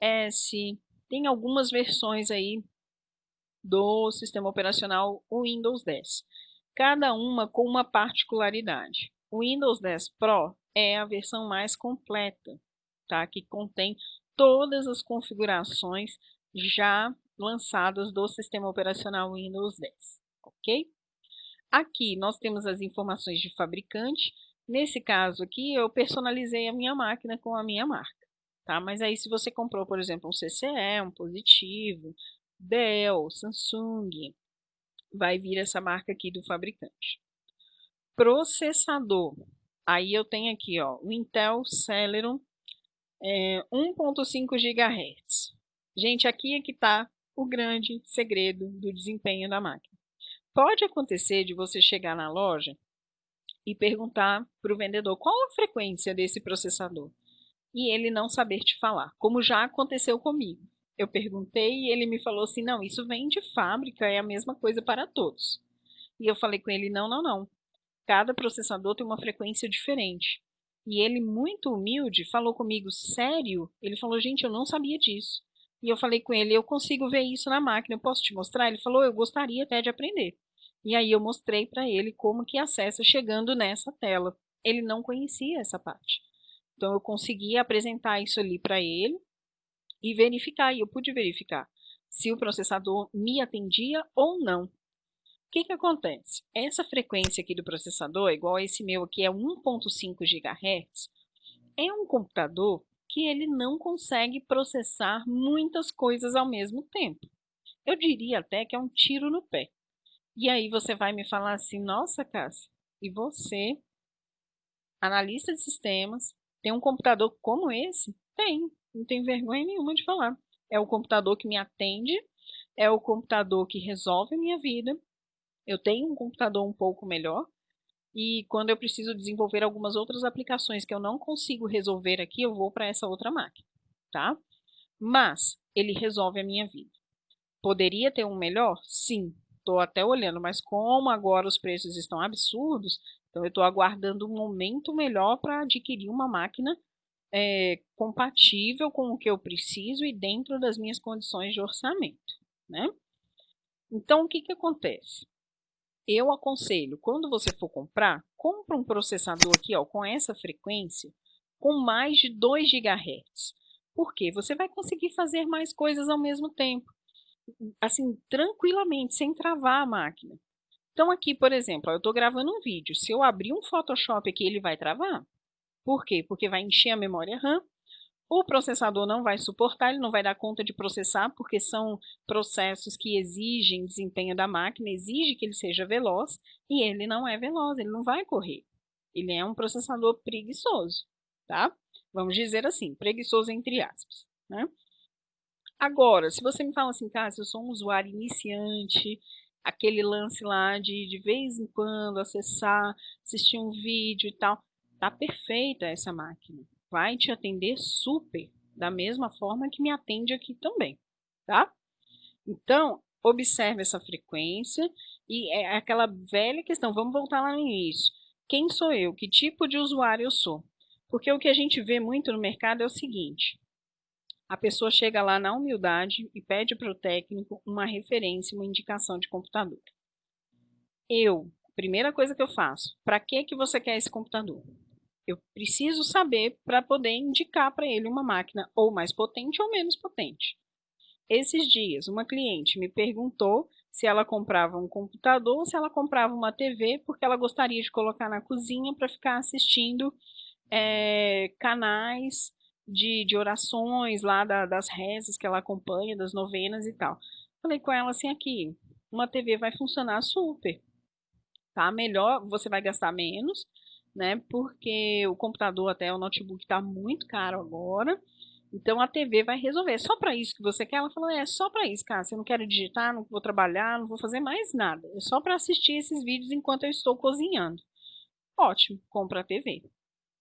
S, tem algumas versões aí do sistema operacional Windows 10. Cada uma com uma particularidade. O Windows 10 Pro é a versão mais completa, tá? Que contém todas as configurações já lançadas do sistema operacional Windows 10, ok? Aqui nós temos as informações de fabricante. Nesse caso aqui, eu personalizei a minha máquina com a minha marca, tá? Mas aí se você comprou, por exemplo, um CCE, um Positivo, Dell, Samsung, vai vir essa marca aqui do fabricante. Processador. Aí eu tenho aqui, ó, o Intel Celeron 1.5 GHz. Gente, aqui é que está o grande segredo do desempenho da máquina. Pode acontecer de você chegar na loja e perguntar para o vendedor qual a frequência desse processador e ele não saber te falar, como já aconteceu comigo. Eu perguntei e ele me falou assim, não, isso vem de fábrica, é a mesma coisa para todos. E eu falei com ele, não, não, não. Cada processador tem uma frequência diferente. E ele, muito humilde, falou comigo, sério? Ele falou, gente, eu não sabia disso. E eu falei com ele, eu consigo ver isso na máquina, eu posso te mostrar? Ele falou, eu gostaria até de aprender. E aí eu mostrei para ele como que acessa chegando nessa tela. Ele não conhecia essa parte. Então eu consegui apresentar isso ali para ele e verificar, e eu pude verificar se o processador me atendia ou não. O que acontece? Essa frequência aqui do processador, igual esse meu aqui, é 1.5 GHz, é um computador que ele não consegue processar muitas coisas ao mesmo tempo. Eu diria até que é um tiro no pé. E aí você vai me falar assim, nossa, Cássia, e você, analista de sistemas, tem um computador como esse? Tem, não tem vergonha nenhuma de falar. É o computador que me atende, é o computador que resolve a minha vida. Eu tenho um computador um pouco melhor e quando eu preciso desenvolver algumas outras aplicações que eu não consigo resolver aqui, eu vou para essa outra máquina, tá? Mas ele resolve a minha vida. Poderia ter um melhor? Sim, estou até olhando, mas como agora os preços estão absurdos, então eu estou aguardando um momento melhor para adquirir uma máquina compatível com o que eu preciso e dentro das minhas condições de orçamento, né? Então, o que acontece? Eu aconselho, quando você for comprar, compra um processador aqui, ó, com essa frequência, com mais de 2 GHz. Por quê? Você vai conseguir fazer mais coisas ao mesmo tempo, assim, tranquilamente, sem travar a máquina. Então aqui, por exemplo, ó, eu estou gravando um vídeo. Se eu abrir um Photoshop aqui, ele vai travar. Por quê? Porque vai encher a memória RAM. O processador não vai suportar, ele não vai dar conta de processar, porque são processos que exigem desempenho da máquina, exige que ele seja veloz, e ele não é veloz, ele não vai correr. Ele é um processador preguiçoso, tá? Vamos dizer assim, preguiçoso entre aspas, né? Agora, se você me fala assim, cara, se eu sou um usuário iniciante, aquele lance lá de vez em quando acessar, assistir um vídeo e tal, tá perfeita essa máquina. Vai te atender super, da mesma forma que me atende aqui também, tá? Então, observe essa frequência e é aquela velha questão, vamos voltar lá no início. Quem sou eu? Que tipo de usuário eu sou? Porque o que a gente vê muito no mercado é o seguinte, a pessoa chega lá na humildade e pede para o técnico uma referência, uma indicação de computador. Primeira coisa que eu faço, para que você quer esse computador? Eu preciso saber para poder indicar para ele uma máquina ou mais potente ou menos potente. Esses dias, uma cliente me perguntou se ela comprava um computador ou se ela comprava uma TV, porque ela gostaria de colocar na cozinha para ficar assistindo canais de orações lá das rezas que ela acompanha, das novenas e tal. Falei com ela assim, aqui, uma TV vai funcionar super, tá? Melhor, você vai gastar menos, né? Porque o computador, até o notebook está muito caro agora. Então a TV vai resolver. É só para isso que você quer? Ela falou, é só para isso, cara. Eu não quero digitar, não vou trabalhar, não vou fazer mais nada. É só para assistir esses vídeos enquanto eu estou cozinhando. ótimo, compra a TV,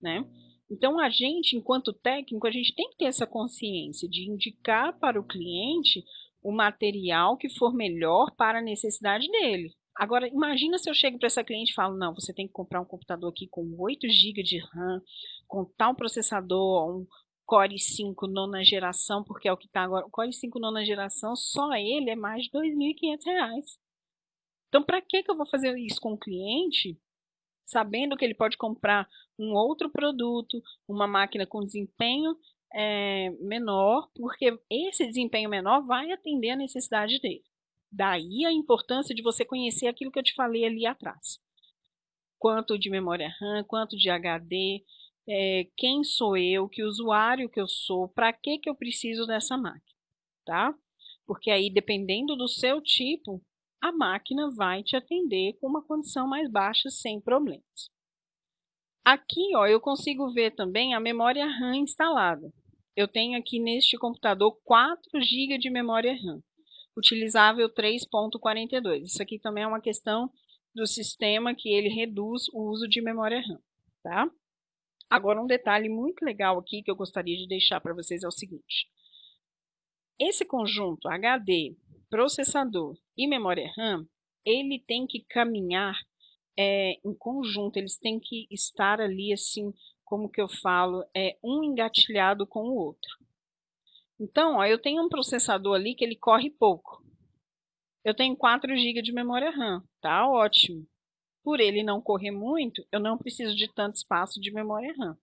né? Então, a gente, enquanto técnico, a gente tem que ter essa consciência de indicar para o cliente o material que for melhor para a necessidade dele. Agora, imagina se eu chego para essa cliente e falo, não, você tem que comprar um computador aqui com 8 GB de RAM, com tal processador, um Core i5 nona geração, porque é o que está agora. O Core i5 nona geração, só ele é mais de R$ 2.500. Então, para que eu vou fazer isso com o cliente, sabendo que ele pode comprar um outro produto, uma máquina com desempenho menor, porque esse desempenho menor vai atender a necessidade dele. Daí a importância de você conhecer aquilo que eu te falei ali atrás. Quanto de memória RAM, quanto de HD, quem sou eu, que usuário que eu sou, para que eu preciso dessa máquina, tá? Porque aí, dependendo do seu tipo, a máquina vai te atender com uma condição mais baixa, sem problemas. Aqui, ó, eu consigo ver também a memória RAM instalada. Eu tenho aqui neste computador 4 GB de memória RAM, utilizável 3.42. Isso aqui também é uma questão do sistema que ele reduz o uso de memória RAM, tá? Agora, um detalhe muito legal aqui que eu gostaria de deixar para vocês é o seguinte. Esse conjunto HD, processador e memória RAM, ele tem que caminhar em conjunto, eles têm que estar ali, assim, como que eu falo, um engatilhado com o outro. Então, ó, eu tenho um processador ali que ele corre pouco. Eu tenho 4 GB de memória RAM, tá ótimo. Por ele não correr muito, eu não preciso de tanto espaço de memória RAM.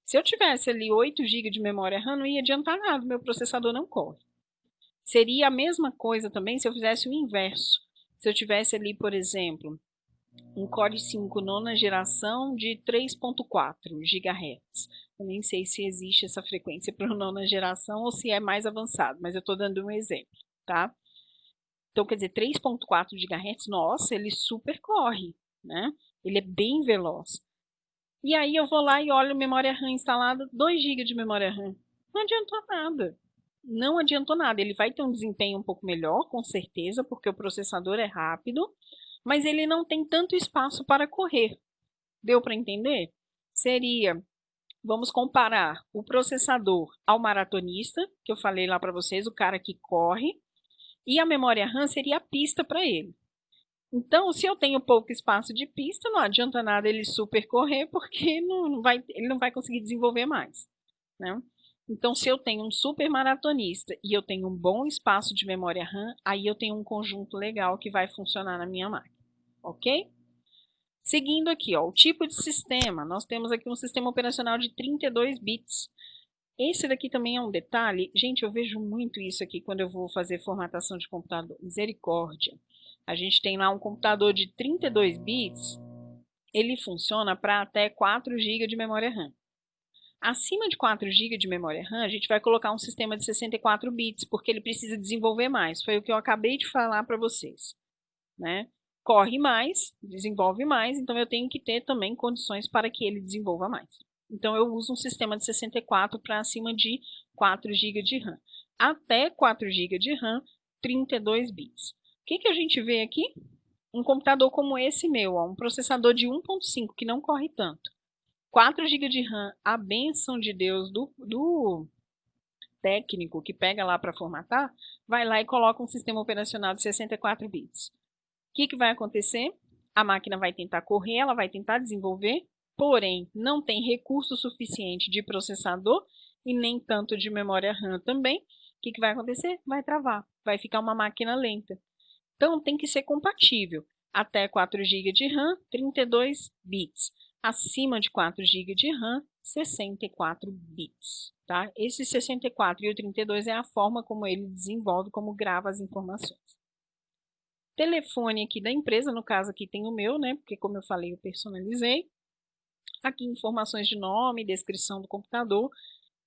Se eu tivesse ali 8 GB de memória RAM, não ia adiantar nada, meu processador não corre. Seria a mesma coisa também se eu fizesse o inverso. Se eu tivesse ali, por exemplo, um Core i5 nona geração de 3.4 GHz. Eu nem sei se existe essa frequência para nona geração ou se é mais avançado, mas eu estou dando um exemplo, tá? Então, quer dizer, 3.4 GHz, nossa, ele super corre, né? Ele é bem veloz. E aí eu vou lá e olho memória RAM instalada, 2 GB de memória RAM. Não adiantou nada. Não adiantou nada. Ele vai ter um desempenho um pouco melhor, com certeza, porque o processador é rápido, mas ele não tem tanto espaço para correr. Deu para entender? Seria, vamos comparar o processador ao maratonista, que eu falei lá para vocês, o cara que corre, e a memória RAM seria a pista para ele. Então, se eu tenho pouco espaço de pista, não adianta nada ele super correr, porque ele não vai conseguir desenvolver mais, né? Então, se eu tenho um super maratonista e eu tenho um bom espaço de memória RAM, aí eu tenho um conjunto legal que vai funcionar na minha máquina, ok? Seguindo aqui, ó, o tipo de sistema, nós temos aqui um sistema operacional de 32 bits. Esse daqui também é um detalhe, gente, eu vejo muito isso aqui quando eu vou fazer formatação de computador, misericórdia. A gente tem lá um computador de 32 bits, ele funciona para até 4 GB de memória RAM. Acima de 4 GB de memória RAM, a gente vai colocar um sistema de 64 bits, porque ele precisa desenvolver mais. Foi o que eu acabei de falar para vocês, né? Corre mais, desenvolve mais, então eu tenho que ter também condições para que ele desenvolva mais. Então eu uso um sistema de 64 para acima de 4 GB de RAM. Até 4 GB de RAM, 32 bits. O que a gente vê aqui? Um computador como esse meu, ó, um processador de 1.5 que não corre tanto. 4 GB de RAM, a bênção de Deus do técnico que pega lá para formatar, vai lá e coloca um sistema operacional de 64 bits. O que vai acontecer? A máquina vai tentar correr, ela vai tentar desenvolver, porém não tem recurso suficiente de processador e nem tanto de memória RAM também. O que vai acontecer? Vai travar, vai ficar uma máquina lenta. Então tem que ser compatível. Até 4 GB de RAM, 32 bits. Acima de 4 GB de RAM, 64 bits. Tá? Esse 64 e o 32 é a forma como ele desenvolve, como grava as informações. Telefone aqui da empresa, no caso aqui tem o meu, né? Porque como eu falei, eu personalizei. Aqui informações de nome, descrição do computador.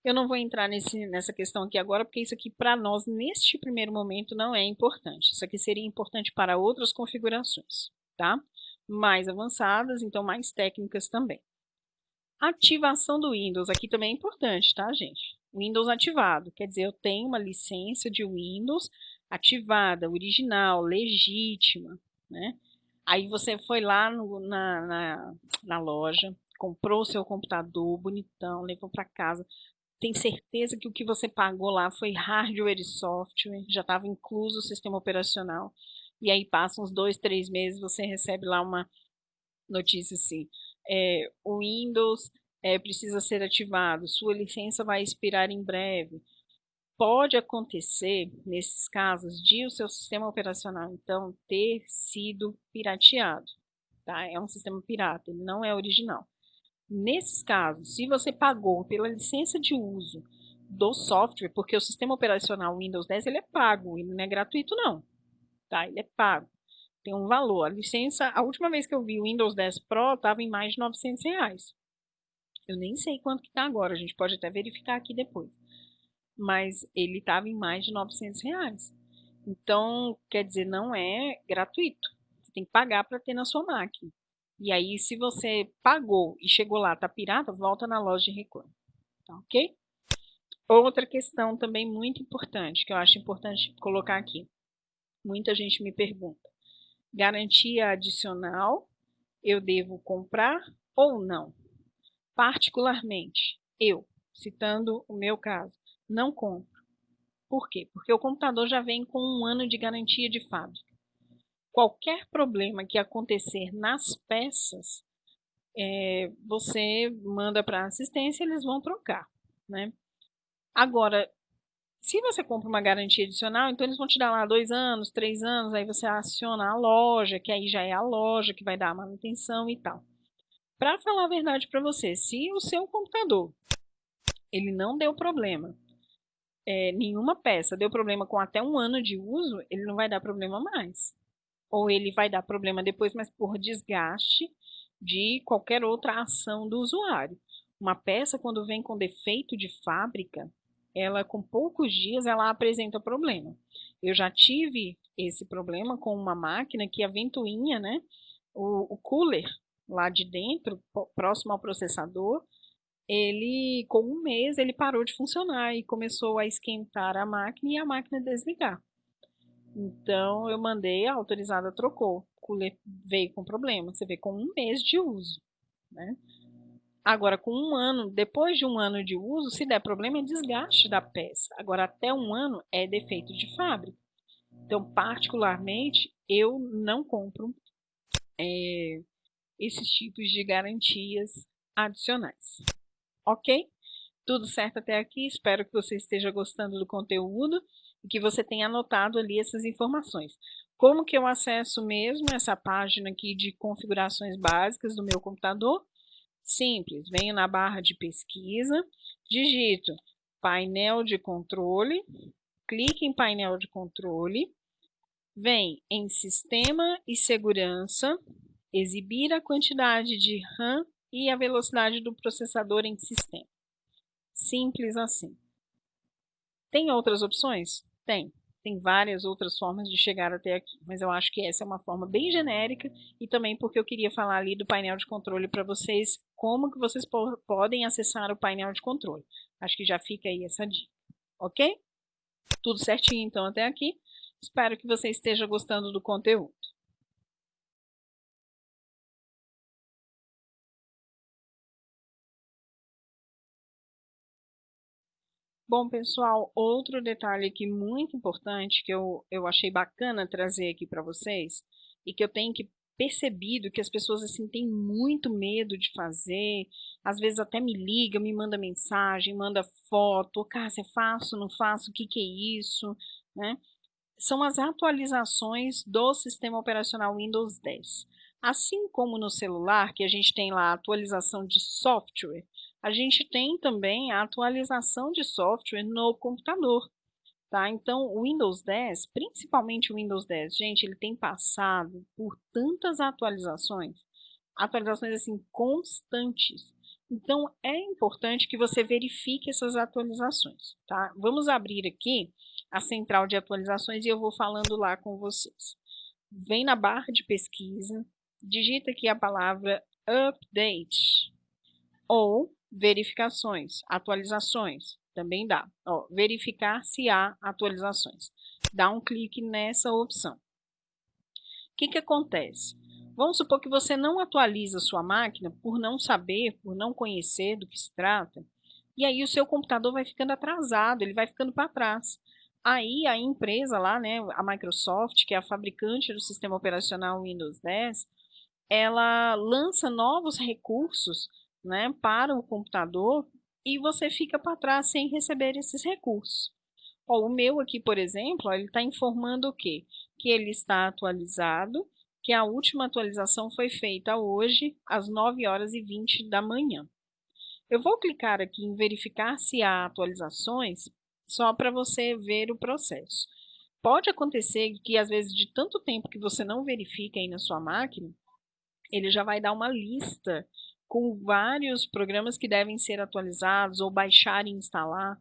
Eu não vou entrar nessa questão aqui agora, porque isso aqui para nós, neste primeiro momento, não é importante. Isso aqui seria importante para outras configurações, tá? Mais avançadas, então mais técnicas também. Ativação do Windows, aqui também é importante, tá, gente? Windows ativado, quer dizer, eu tenho uma licença de Windows ativada, original, legítima, né? Aí você foi lá na loja, comprou o seu computador bonitão, levou para casa. Tem certeza que o que você pagou lá foi hardware e software, já estava incluso o sistema operacional. E aí passa uns 2, 3 meses, você recebe lá uma notícia assim, o Windows precisa ser ativado, sua licença vai expirar em breve. Pode acontecer, nesses casos, de o seu sistema operacional, então, ter sido pirateado. Tá? É um sistema pirata, ele não é original. Nesses casos, se você pagou pela licença de uso do software, porque o sistema operacional Windows 10 ele é pago, ele não é gratuito não, tá? Ele é pago, tem um valor. A licença, a última vez que eu vi o Windows 10 Pro estava em mais de R$ 900. Eu nem sei quanto que está agora, a gente pode até verificar aqui depois. Mas ele estava em mais de R$ 900. Então, quer dizer, não é gratuito. Você tem que pagar para ter na sua máquina. E aí, se você pagou e chegou lá, tá pirata, volta na loja de reclame. Tá ok? Outra questão também muito importante, que eu acho importante colocar aqui. Muita gente me pergunta: garantia adicional, eu devo comprar ou não? Particularmente, eu, citando o meu caso, não compro. Por quê? Porque o computador já vem com 1 ano de garantia de fábrica. Qualquer problema que acontecer nas peças, você manda para a assistência e eles vão trocar, né? Agora, se você compra uma garantia adicional, então eles vão te dar lá 2 anos, 3 anos, aí você aciona a loja, que aí já é a loja que vai dar a manutenção e tal. Para falar a verdade para você, se o seu computador ele não deu problema, nenhuma peça deu problema com até 1 ano de uso, ele não vai dar problema mais. Ou ele vai dar problema depois, mas por desgaste de qualquer outra ação do usuário. Uma peça, quando vem com defeito de fábrica, ela com poucos dias ela apresenta problema. Eu já tive esse problema com uma máquina que a ventoinha, né, o cooler lá de dentro, próximo ao processador, ele com 1 mês ele parou de funcionar e começou a esquentar a máquina e a máquina desligar. Então eu mandei, a autorizada trocou, o cooler veio com problema, você vê com 1 mês de uso, né? Agora com 1 ano, depois de 1 ano de uso, se der problema é desgaste da peça. Agora até 1 ano é defeito de fábrica. Então particularmente eu não compro esses tipos de garantias adicionais, ok? Tudo certo até aqui? Espero que você esteja gostando do conteúdo e que você tenha anotado ali essas informações. Como que eu acesso mesmo essa página aqui de configurações básicas do meu computador? Simples, venho na barra de pesquisa, digito painel de controle, clique em painel de controle, vem em sistema e segurança, exibir a quantidade de RAM e a velocidade do processador em sistema. Simples assim. Tem outras opções? Tem. Tem várias outras formas de chegar até aqui, mas eu acho que essa é uma forma bem genérica e também porque eu queria falar ali do painel de controle para vocês, como que vocês podem acessar o painel de controle. Acho que já fica aí essa dica, ok? Tudo certinho então até aqui. Espero que você esteja gostando do conteúdo. Bom, pessoal, outro detalhe aqui muito importante que eu achei bacana trazer aqui para vocês e que eu tenho percebido que as pessoas assim têm muito medo de fazer, às vezes até me liga, me manda mensagem, manda foto, Cássia, faço, não faço, o que que é isso, né? São as atualizações do sistema operacional Windows 10. Assim como no celular, que a gente tem lá a atualização de software, a gente tem também a atualização de software no computador. Tá? Então, o Windows 10, principalmente o Windows 10, gente, ele tem passado por tantas atualizações assim constantes. Então, é importante que você verifique essas atualizações, tá? Vamos abrir aqui a central de atualizações e eu vou falando lá com vocês. Vem na barra de pesquisa, digita aqui a palavra update ou verificações, atualizações, também dá. Ó, verificar se há atualizações. Dá um clique nessa opção. O que que acontece? Vamos supor que você não atualiza a sua máquina por não saber, por não conhecer do que se trata, e aí o seu computador vai ficando atrasado, ele vai ficando para trás. Aí a empresa lá, né, a Microsoft, que é a fabricante do sistema operacional Windows 10, ela lança novos recursos, né, para o computador e você fica para trás sem receber esses recursos. Ó, o meu aqui, por exemplo, ó, ele está informando o quê? Que ele está atualizado, que a última atualização foi feita hoje, às 9h20 da manhã. Eu vou clicar aqui em verificar se há atualizações, só para você ver o processo. Pode acontecer que, às vezes, de tanto tempo que você não verifica aí na sua máquina, ele já vai dar uma lista com vários programas que devem ser atualizados ou baixar e instalar.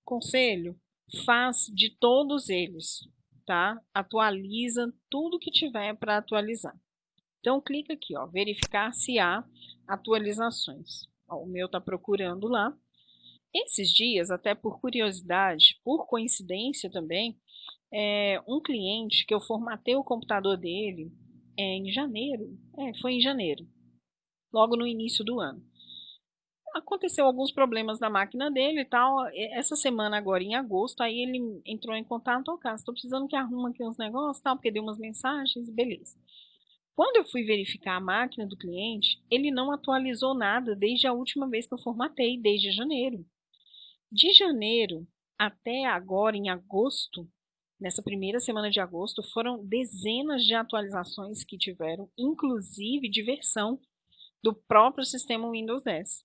Conselho, faz de todos eles, tá? Atualiza tudo que tiver para atualizar. Então, clica aqui, ó, verificar se há atualizações. Ó, o meu está procurando lá. Esses dias, até por curiosidade, por coincidência também, um cliente que eu formatei o computador dele em janeiro, foi em janeiro, logo no início do ano. Aconteceu alguns problemas na máquina dele e tal. Essa semana agora, em agosto, aí ele entrou em contato, ó, cara, estou precisando que arruma aqui uns negócios, tal, porque deu umas mensagens, beleza. Quando eu fui verificar a máquina do cliente, ele não atualizou nada desde a última vez que eu formatei, desde janeiro. De janeiro até agora, em agosto, nessa primeira semana de agosto, foram dezenas de atualizações que tiveram, inclusive de versão do próprio sistema Windows 10.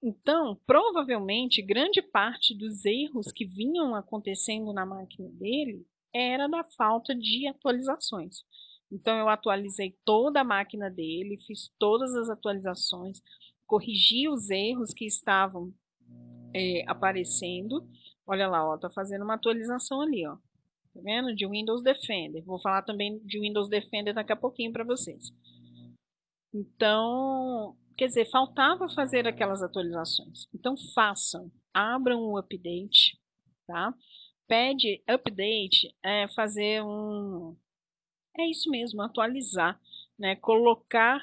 Então, provavelmente, grande parte dos erros que vinham acontecendo na máquina dele era da falta de atualizações. Então, eu atualizei toda a máquina dele, fiz todas as atualizações, corrigi os erros que estavam aparecendo. Olha lá, ó, tá fazendo uma atualização ali, ó. Tá vendo? De Windows Defender. Vou falar também de Windows Defender daqui a pouquinho para vocês. Então, quer dizer, faltava fazer aquelas atualizações. Então, façam, abram o update, tá? Pede update, fazer é isso mesmo, atualizar, né? Colocar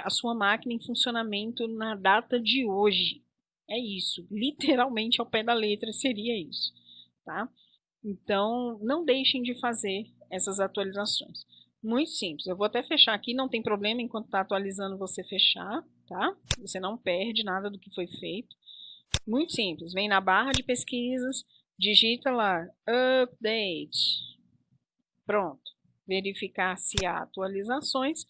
a sua máquina em funcionamento na data de hoje. É isso, literalmente ao pé da letra seria isso, tá? Então, não deixem de fazer essas atualizações. Muito simples. Eu vou até fechar aqui, não tem problema enquanto está atualizando você fechar, tá? Você não perde nada do que foi feito. Muito simples. Vem na barra de pesquisas, digita lá update. Pronto. Verificar se há atualizações.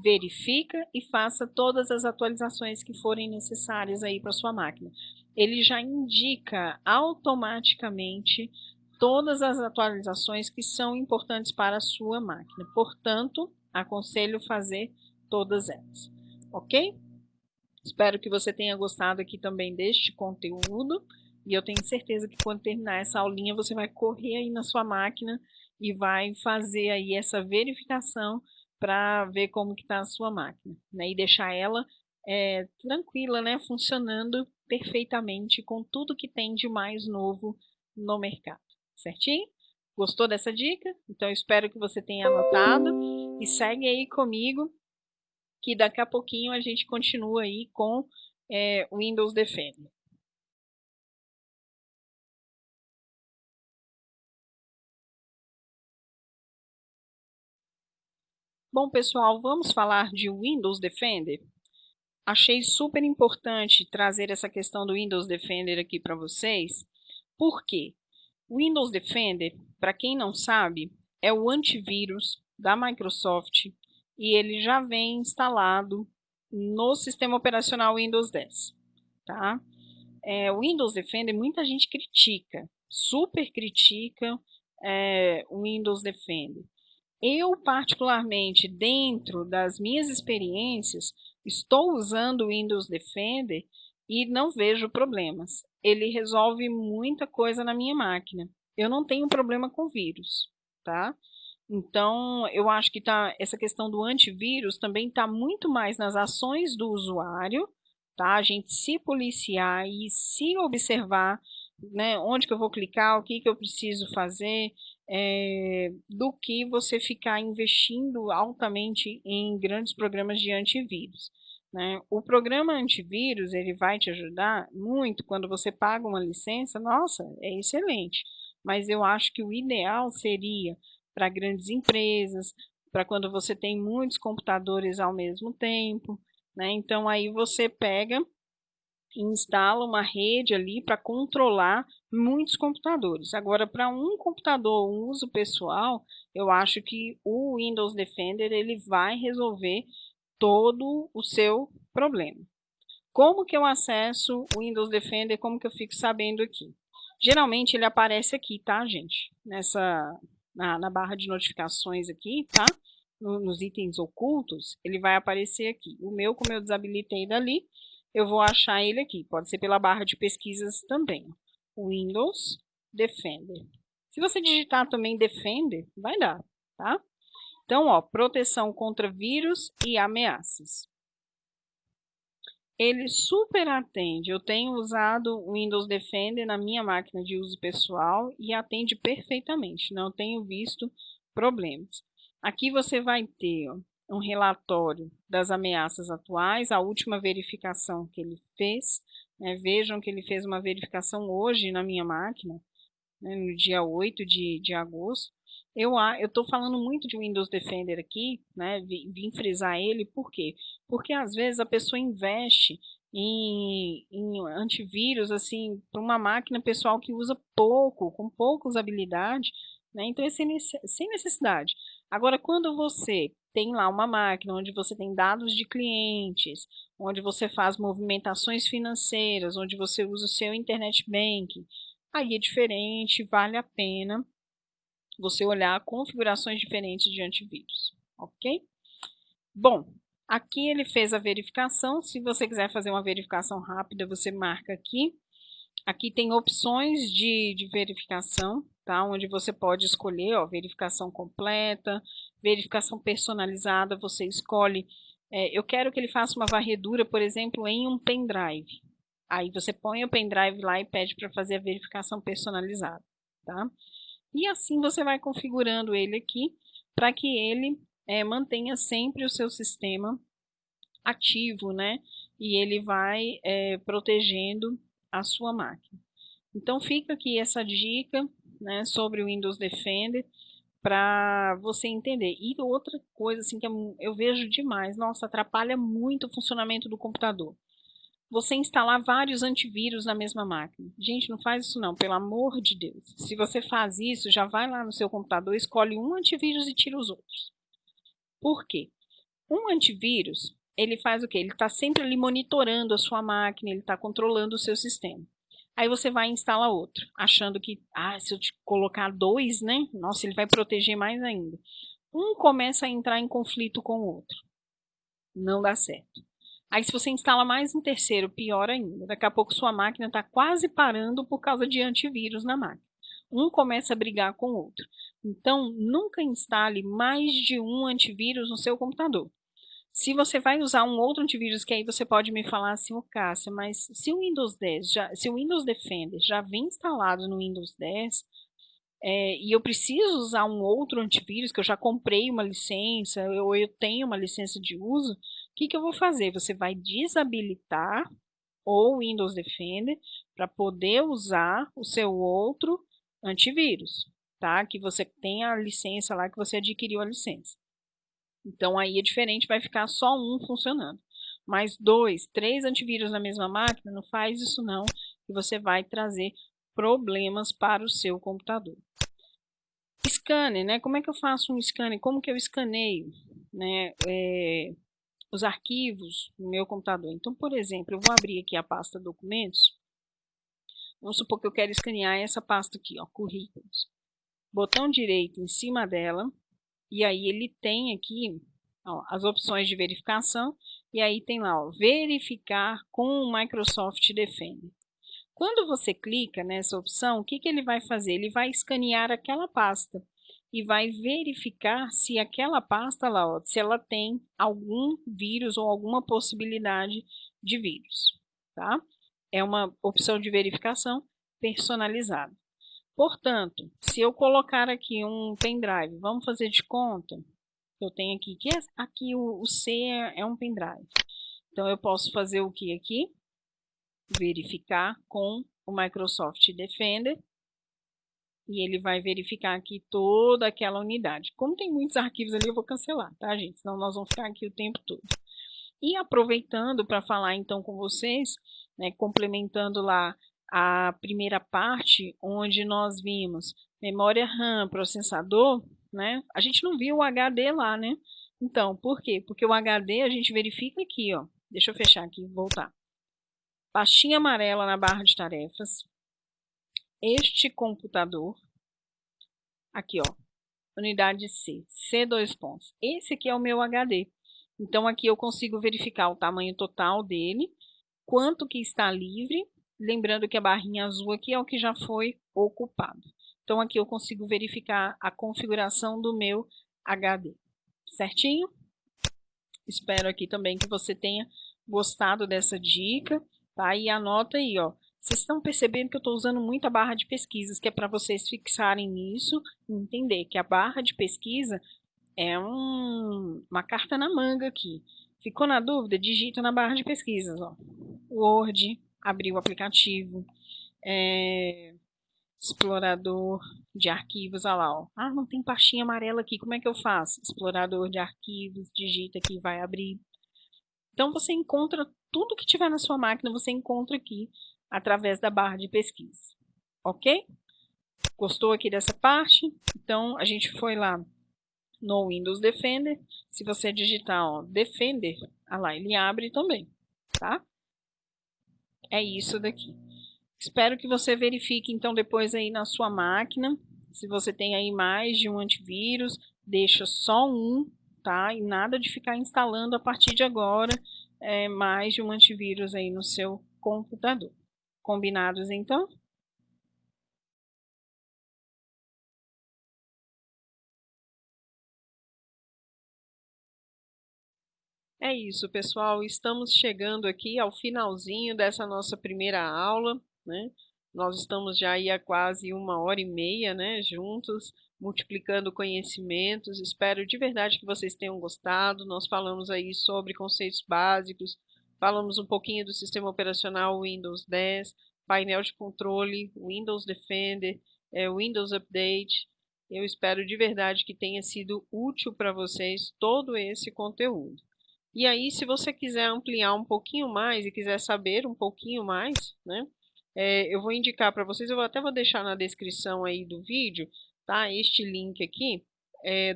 Verifica e faça todas as atualizações que forem necessárias aí para sua máquina. Ele já indica automaticamente todas as atualizações que são importantes para a sua máquina. Portanto, aconselho fazer todas elas. Ok? Espero que você tenha gostado aqui também deste conteúdo. E eu tenho certeza que quando terminar essa aulinha, você vai correr aí na sua máquina e vai fazer aí essa verificação para ver como que está a sua máquina, né? E deixar ela tranquila, né? Funcionando perfeitamente com tudo que tem de mais novo no mercado. Certinho? Gostou dessa dica? Então, espero que você tenha anotado e segue aí comigo, que daqui a pouquinho a gente continua aí com o Windows Defender. Bom, pessoal, vamos falar de Windows Defender? Achei super importante trazer essa questão do Windows Defender aqui para vocês. Por quê? O Windows Defender, para quem não sabe, é o antivírus da Microsoft e ele já vem instalado no sistema operacional Windows 10. Tá? O Windows Defender, muita gente critica, super critica o Windows Defender. Eu, particularmente, dentro das minhas experiências, estou usando o Windows Defender e não vejo problemas. Ele resolve muita coisa na minha máquina. Eu não tenho problema com vírus, tá? Então, eu acho que essa questão do antivírus também está muito mais nas ações do usuário, tá? A gente se policiar e se observar né, onde que eu vou clicar, o que que eu preciso fazer, do que você ficar investindo altamente em grandes programas de antivírus, né? O programa antivírus, ele vai te ajudar muito quando você paga uma licença, nossa, é excelente, mas eu acho que o ideal seria para grandes empresas, para quando você tem muitos computadores ao mesmo tempo, né? Então aí você pega e instala uma rede ali para controlar muitos computadores. Agora, para um computador, um uso pessoal, eu acho que o Windows Defender ele vai resolver todo o seu problema. Como que eu acesso o Windows Defender? Como que eu fico sabendo aqui? Geralmente ele aparece aqui, tá, gente? Na barra de notificações aqui, tá? Nos itens ocultos, ele vai aparecer aqui. O meu, como eu desabilitei dali, eu vou achar ele aqui. Pode ser pela barra de pesquisas também. Windows Defender. Se você digitar também Defender, vai dar, tá? Então, ó, proteção contra vírus e ameaças. Ele super atende. Eu tenho usado o Windows Defender na minha máquina de uso pessoal e atende perfeitamente. Não tenho visto problemas. Aqui você vai ter um relatório das ameaças atuais, a última verificação que ele fez. Né? Vejam que ele fez uma verificação hoje na minha máquina, né, no dia 8 de agosto. Eu estou falando muito de Windows Defender aqui, né, vim frisar ele, por quê? Porque às vezes a pessoa investe em antivírus, assim, para uma máquina pessoal que usa pouco, com pouca usabilidade, né, então é sem necessidade. Agora, quando você tem lá uma máquina onde você tem dados de clientes, onde você faz movimentações financeiras, onde você usa o seu internet banking, aí é diferente, vale a pena você olhar configurações diferentes de antivírus, ok? Bom, aqui ele fez a verificação. Se você quiser fazer uma verificação rápida, você marca aqui. Aqui tem opções de verificação, tá? Onde você pode escolher, ó, verificação completa, verificação personalizada, você escolhe. Eu quero que ele faça uma varredura, por exemplo, em um pendrive. Aí você põe o pendrive lá e pede para fazer a verificação personalizada, tá? E assim você vai configurando ele aqui para que ele mantenha sempre o seu sistema ativo, né? E ele vai protegendo a sua máquina. Então fica aqui essa dica, né, sobre o Windows Defender para você entender. E outra coisa assim que eu vejo demais, nossa, atrapalha muito o funcionamento do computador. Você instalar vários antivírus na mesma máquina. Gente, não faz isso não, pelo amor de Deus. Se você faz isso, já vai lá no seu computador, escolhe um antivírus e tira os outros. Por quê? Um antivírus, ele faz o quê? Ele está sempre ali monitorando a sua máquina, ele está controlando o seu sistema. Aí você vai e instala outro, achando que, se eu te colocar dois, né? Nossa, ele vai proteger mais ainda. Um começa a entrar em conflito com o outro. Não dá certo. Aí se você instala mais um terceiro, pior ainda. Daqui a pouco sua máquina está quase parando por causa de antivírus na máquina. Um começa a brigar com o outro. Então, nunca instale mais de um antivírus no seu computador. Se você vai usar um outro antivírus, que aí você pode me falar assim, ô Cássia, mas se o Windows 10, se o Windows Defender já vem instalado no Windows 10, e eu preciso usar um outro antivírus, que eu já comprei uma licença, ou eu tenho uma licença de uso, o que, que eu vou fazer? Você vai desabilitar o Windows Defender para poder usar o seu outro antivírus, tá? Que você tem a licença lá, que você adquiriu a licença. Então aí é diferente, vai ficar só um funcionando. Mas 2, 3 antivírus na mesma máquina, não faz isso não, que você vai trazer problemas para o seu computador. Scanner, né? Como é que eu faço um scanner? Como que eu escaneio, né, os arquivos no meu computador? Então, por exemplo, eu vou abrir aqui a pasta documentos. Vamos supor que eu quero escanear essa pasta aqui, ó, currículos. Botão direito em cima dela, e aí ele tem aqui, ó, as opções de verificação, e aí tem lá, ó, verificar com o Microsoft Defender. Quando você clica nessa opção, o que, que ele vai fazer? Ele vai escanear aquela pasta e vai verificar se aquela pasta lá, ó, se ela tem algum vírus ou alguma possibilidade de vírus, tá? É uma opção de verificação. personalizado. Portanto, se eu colocar aqui um pendrive, vamos fazer de conta, eu tenho aqui, que aqui o C é um pendrive. Então, eu posso fazer o que aqui? Verificar com o Microsoft Defender, e ele vai verificar aqui toda aquela unidade. Como tem muitos arquivos ali, eu vou cancelar, tá, gente? Senão nós vamos ficar aqui o tempo todo. E aproveitando para falar então com vocês, né, complementando lá a primeira parte, onde nós vimos memória RAM, processador, né? A gente não viu o HD lá, né? Então, por quê? Porque o HD a gente verifica aqui, ó. Deixa eu fechar aqui e voltar. Pastinha amarela na barra de tarefas. Este computador, aqui, ó, unidade C, dois pontos. Esse aqui é o meu HD. Então, aqui eu consigo verificar o tamanho total dele, quanto que está livre, lembrando que a barrinha azul aqui é o que já foi ocupado. Então, aqui eu consigo verificar a configuração do meu HD. Certinho? Espero aqui também que você tenha gostado dessa dica, tá? E anota aí, ó. Vocês estão percebendo que eu estou usando muito a barra de pesquisas, que é para vocês fixarem nisso e entender que a barra de pesquisa é uma carta na manga aqui. Ficou na dúvida? Digita na barra de pesquisas, ó. Word, abrir o aplicativo, explorador de arquivos, olha lá, ó. Ah, não tem pastinha amarela aqui, como é que eu faço? Explorador de arquivos, digita aqui, vai abrir. Então, você encontra tudo que tiver na sua máquina, você encontra aqui através da barra de pesquisa, ok? Gostou aqui dessa parte? Então, a gente foi lá no Windows Defender. Se você digitar, ó, Defender, olha lá, ele abre também, tá? É isso daqui. Espero que você verifique, então, depois aí na sua máquina. Se você tem aí mais de um antivírus, deixa só um, tá? E nada de ficar instalando a partir de agora mais de um antivírus aí no seu computador. Combinados, então? É isso, pessoal. Estamos chegando aqui ao finalzinho dessa nossa primeira aula, né? Nós estamos já aí há quase 1h30, né, juntos, multiplicando conhecimentos. Espero de verdade que vocês tenham gostado. Nós falamos aí sobre conceitos básicos, falamos um pouquinho do sistema operacional Windows 10, painel de controle, Windows Defender, Windows Update. Eu espero de verdade que tenha sido útil para vocês todo esse conteúdo. E aí, se você quiser ampliar um pouquinho mais e quiser saber um pouquinho mais, né, eu vou indicar para vocês, eu até vou deixar na descrição aí do vídeo, tá, este link aqui,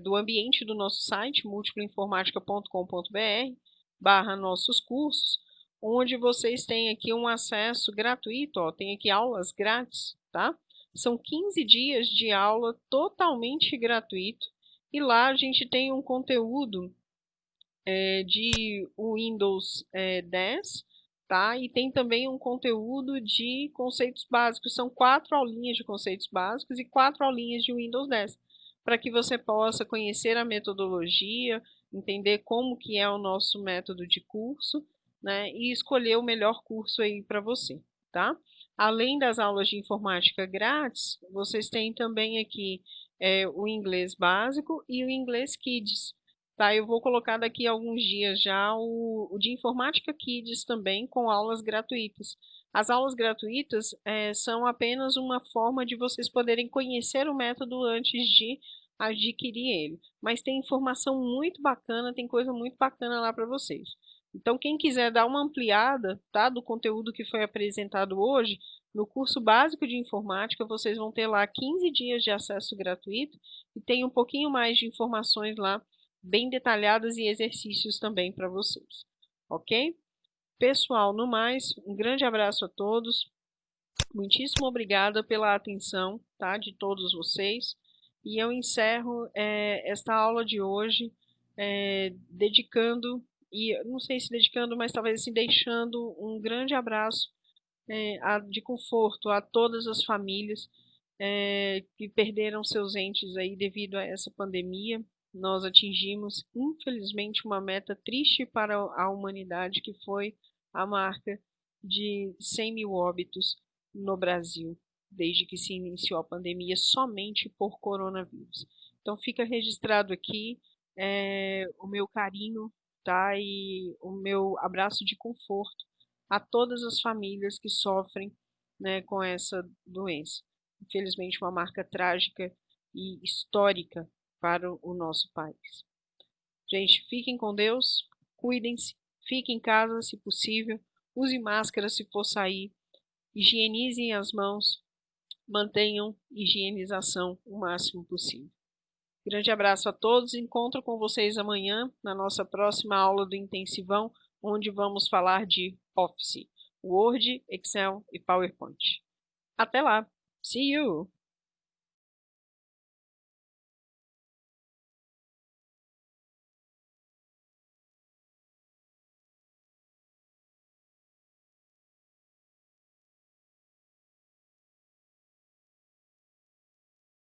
do ambiente do nosso site, multiplainformatica.com.br/barra nossos cursos, onde vocês têm aqui um acesso gratuito, ó, tem aqui aulas grátis, tá? São 15 dias de aula totalmente gratuito, e lá a gente tem um conteúdo de Windows 10, tá? E tem também um conteúdo de conceitos básicos. São 4 aulinhas de conceitos básicos e 4 aulinhas de Windows 10, para que você possa conhecer a metodologia, entender como que é o nosso método de curso, né? E escolher o melhor curso aí para você, tá? Além das aulas de informática grátis, vocês têm também aqui o inglês básico e o inglês Kids. Tá, eu vou colocar daqui a alguns dias já o de Informática Kids também, com aulas gratuitas. As aulas gratuitas são apenas uma forma de vocês poderem conhecer o método antes de adquirir ele. Mas tem informação muito bacana, tem coisa muito bacana lá para vocês. Então, quem quiser dar uma ampliada, tá, do conteúdo que foi apresentado hoje, no curso básico de informática, vocês vão ter lá 15 dias de acesso gratuito e tem um pouquinho mais de informações lá bem detalhadas e exercícios também para vocês, ok? Pessoal, no mais, um grande abraço a todos, muitíssimo obrigada pela atenção, tá, de todos vocês, e eu encerro esta aula de hoje dedicando, e não sei se dedicando, mas talvez assim, deixando um grande abraço de conforto a todas as famílias que perderam seus entes aí devido a essa pandemia. Nós atingimos, infelizmente, uma meta triste para a humanidade, que foi a marca de 100 mil óbitos no Brasil. desde que se iniciou a pandemia somente por coronavírus. Então fica registrado aqui o meu carinho, tá? E o meu abraço de conforto a todas as famílias que sofrem, né, com essa doença. Infelizmente, uma marca trágica e histórica para o nosso país. Gente, fiquem com Deus, cuidem-se, fiquem em casa se possível, use máscara se for sair, higienizem as mãos, mantenham higienização o máximo possível. Grande abraço a todos, encontro com vocês amanhã na nossa próxima aula do Intensivão, onde vamos falar de Office, Word, Excel e PowerPoint. Até lá! See you!